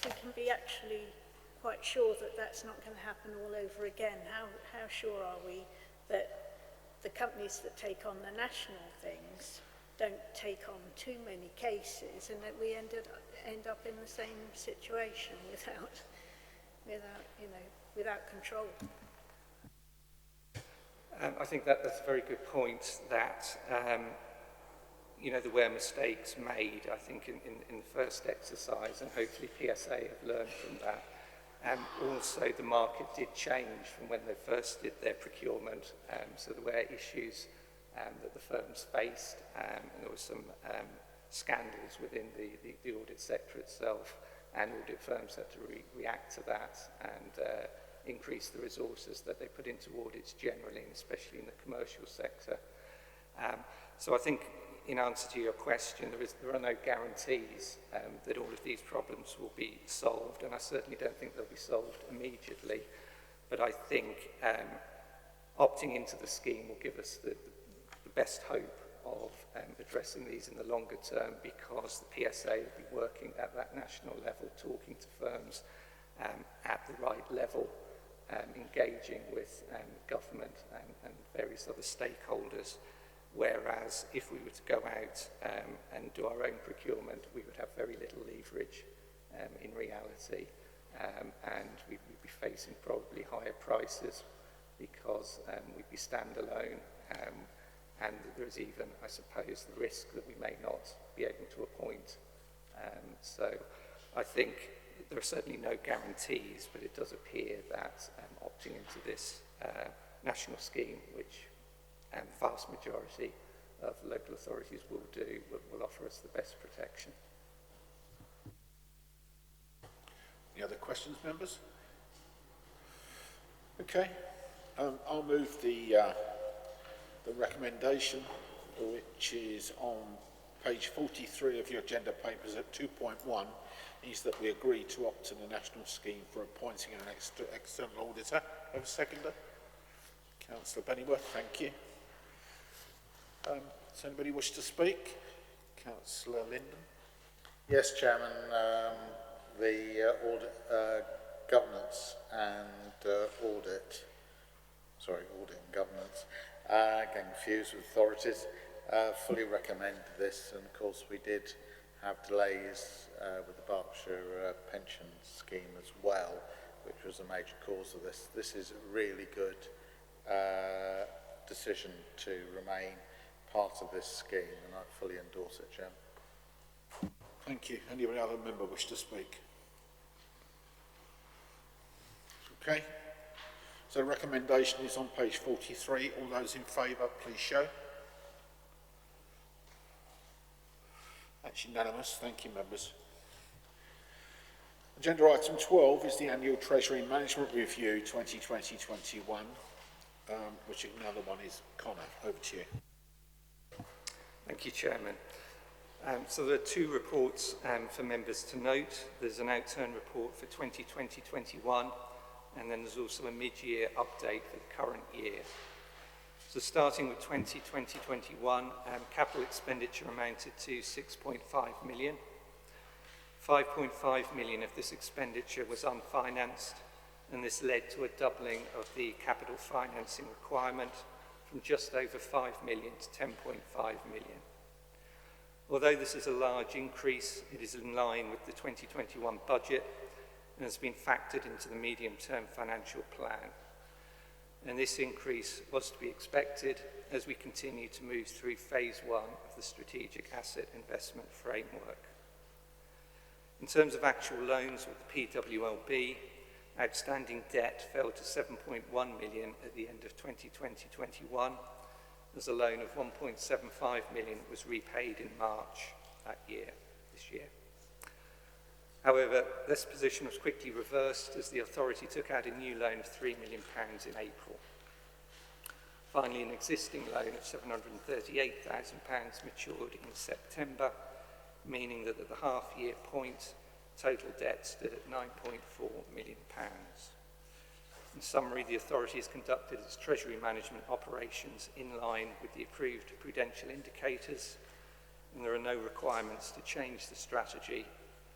we can be actually quite sure that that's not going to happen all over again. How sure are we that the companies that take on the national things don't take on too many cases and that we end up in the same situation without control? I think that's a very good point, that there were mistakes made, I think, in the first exercise, and hopefully PSA have learned from that. Also, the market did change from when they first did their procurement, so there were issues that the firms faced, and there were some scandals within the audit sector itself, and audit firms had to react to that and increase the resources that they put into audits generally, and especially in the commercial sector. So I think in answer to your question, there are no guarantees that all of these problems will be solved, and I certainly don't think they'll be solved immediately. But I think opting into the scheme will give us the best hope of addressing these in the longer term, because the PSA will be working at that national level, talking to firms at the right level, engaging with government and various other stakeholders. Whereas if we were to go out and do our own procurement, we would have very little leverage in reality, and we'd be facing probably higher prices because we'd be standalone, and there's even, I suppose, the risk that we may not be able to appoint. So I think there are certainly no guarantees, but it does appear that opting into this national scheme, which the vast majority of local authorities will do, will offer us the best protection. Any other questions, members? Okay, I'll move the recommendation, which is on page 43 of your agenda papers at 2.1, is that we agree to opt to the national scheme for appointing an external auditor. Have a seconder? Councillor Pennyworth, thank you. Does anybody wish to speak? Councillor Linden. Yes, Chairman. The governance and audit and governance, getting confused with authorities, fully recommend this, and of course we did have delays with the Berkshire pension scheme as well, which was a major cause of this. This is a really good decision to remain part of this scheme, and I fully endorse it, Chairman. Thank you. Any other member wish to speak? Okay. So the recommendation is on page 43. All those in favour, please show. That's unanimous. Thank you, members. Agenda item 12 is the annual Treasury Management Review 2020-21, which another one is Connor. Over to you. Thank you, Chairman. So there are two reports for members to note. There's an outturn report for 2020-21, and then there's also a mid-year update for the current year. So starting with 2020-21, capital expenditure amounted to 6.5 million. 5.5 million of this expenditure was unfinanced, and this led to a doubling of the capital financing requirement from just over 5 million to 10.5 million. Although this is a large increase, it is in line with the 2021 budget and has been factored into the medium-term financial plan. And this increase was to be expected as we continue to move through phase 1 of the Strategic Asset Investment Framework. In terms of actual loans with the PWLB, outstanding debt fell to 7.1 million at the end of 2020-21, as a loan of 1.75 million was repaid in March this year. However, this position was quickly reversed as the authority took out a new loan of £3 million in April. Finally, an existing loan of £738,000 matured in September, meaning that at the half-year point, total debt stood at £9.4 million. In summary, the authority has conducted its treasury management operations in line with the approved prudential indicators, and there are no requirements to change the strategy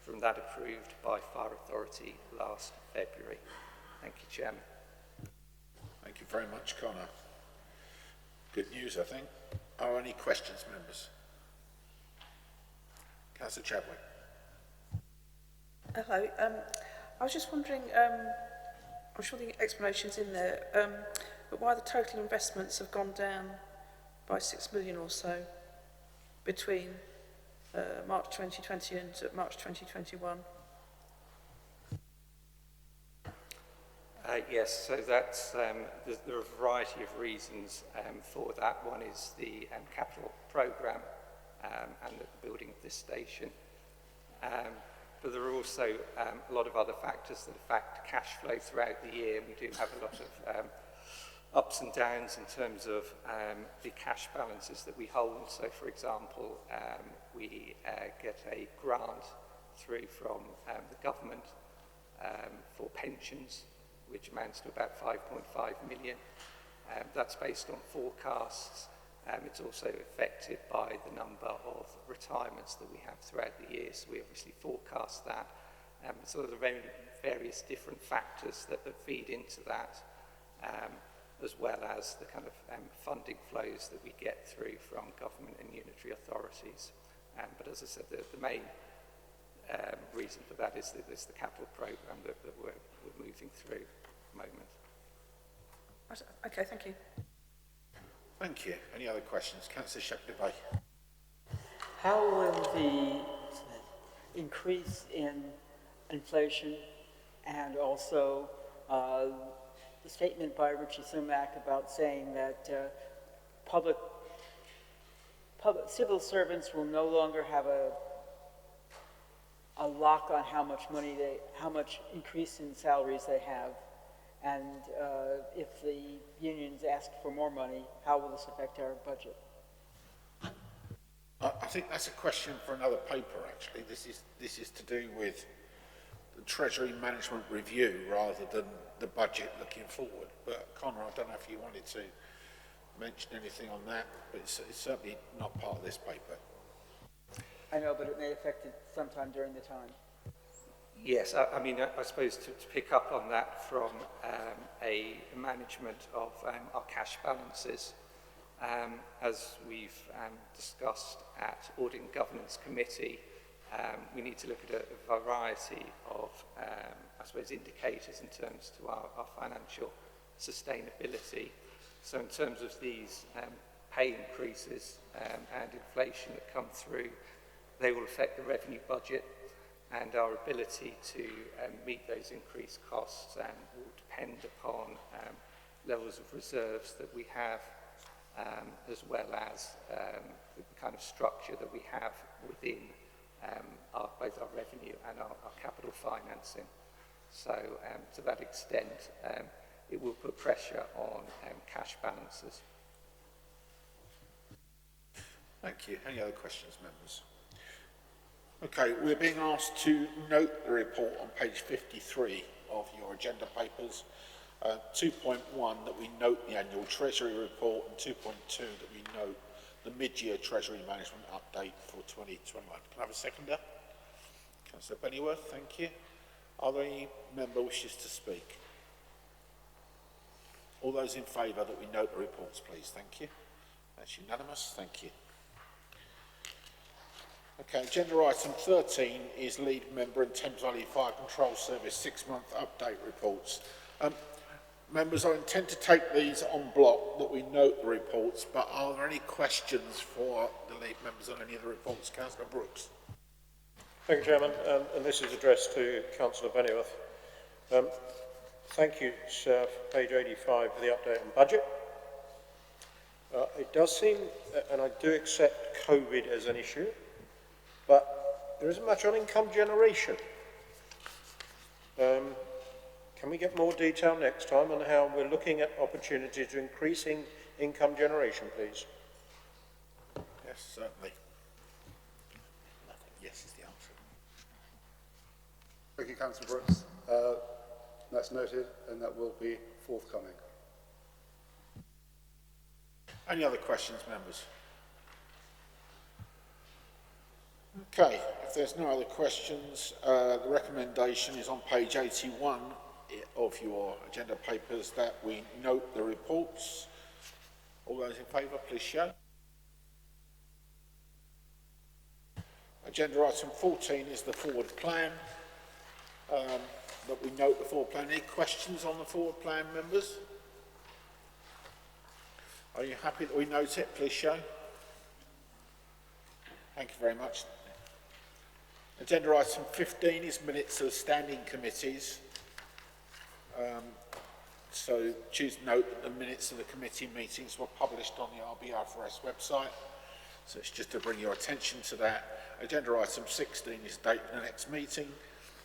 from that approved by Fire Authority last February. Thank you, Chairman. Thank you very much, Connor. Good news, I think. Are any questions, members? Councillor Chadwick. Hello. I was just wondering, I'm sure the explanation's in there, but why the total investments have gone down by 6 million or so between March 2020 and March 2021? Yes, so that's, there are a variety of reasons for that. One is the capital programme and the building of this station. But there are also a lot of other factors that affect cash flow throughout the year. We do have a lot of ups and downs in terms of the cash balances that we hold. So, for example, we get a grant through from the government for pensions, which amounts to about 5.5 million. That's based on forecasts. It's also affected by the number of retirements that we have throughout the year, so we obviously forecast that. So there are various different factors that feed into that, as well as the kind of funding flows that we get through from government and unitary authorities. But as I said, the main reason for that is the capital programme that we're moving through at the moment. Okay, thank you. Thank you. Any other questions? Councillor Shepherd-Bay. How will the increase in inflation and also the statement by Richie Sumak about saying that civil servants will no longer have a lock on how much increase in salaries they have, and if the unions ask for more money, how will this affect our budget? I think that's a question for another paper, actually. This is to do with the Treasury Management Review rather than the budget looking forward. But Conor, I don't know if you wanted to mention anything on that, but it's certainly not part of this paper. I know, but it may affect it sometime during the time. Yes, I mean, I suppose to pick up on that from a management of our cash balances, as we've discussed at Audit and Governance Committee, we need to look at a variety of, I suppose, indicators in terms to our financial sustainability. So in terms of these pay increases and inflation that come through, they will affect the revenue budget, and our ability to meet those increased costs will depend upon levels of reserves that we have, as well as the kind of structure that we have within both our revenue and our capital financing. So to that extent, it will put pressure on cash balances. Thank you. Any other questions, members? Okay, we're being asked to note the report on page 53 of your agenda papers. 2.1, that we note the annual Treasury report, and 2.2, that we note the mid-year Treasury Management update for 2021. Can I have a seconder? Councillor Pennyworth, thank you. Are there any member wishes to speak? All those in favour that we note the reports, please. Thank you. That's unanimous. Thank you. Okay, agenda item 13 is lead member and Thames Valley Fire Control Service 6-month update reports. Members, I intend to take these en bloc, that we note the reports, but are there any questions for the lead members on any of the reports? Councillor Brooks. Thank you, Chairman, and this is addressed to Councillor Pennyworth. Thank you, sir, for page 85 for the update on budget. It does seem, and I do accept COVID as an issue, but there isn't much on income generation. Can we get more detail next time on how we're looking at opportunities to increasing income generation, please? Yes, certainly. Yes is the answer. Thank you, Councillor Brooks. That's noted, and that will be forthcoming. Any other questions, members? Okay, if there's no other questions, the recommendation is on page 81 of your agenda papers that we note the reports. All those in favour, please show. Agenda item 14 is the forward plan. That we note the forward plan. Any questions on the forward plan, members? Are you happy that we note it? Please show. Thank you very much. Agenda item 15 is minutes of standing committees. So choose note that the minutes of the committee meetings were published on the RBRFS website. So it's just to bring your attention to that. Agenda item 16 is date for the next meeting.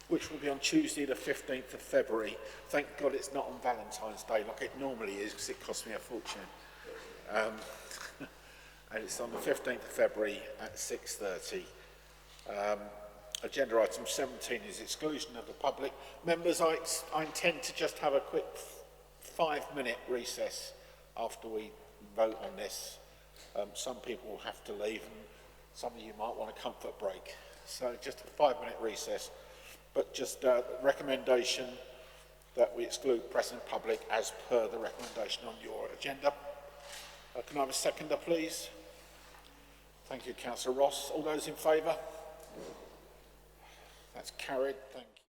which will be on Tuesday the 15th of February. Thank God it's not on Valentine's Day like it normally is, because it costs me a fortune. And it's on the 15th of February at 6:30. Agenda item 17 is exclusion of the public. Members, I intend to just have a quick 5-minute recess after we vote on this. Some people will have to leave, and some of you might want a comfort break. So just a 5-minute recess, but just a recommendation that we exclude press and public as per the recommendation on your agenda. Can I have a seconder, please? Thank you, Councillor Ross. All those in favour? That's carried. Thank you.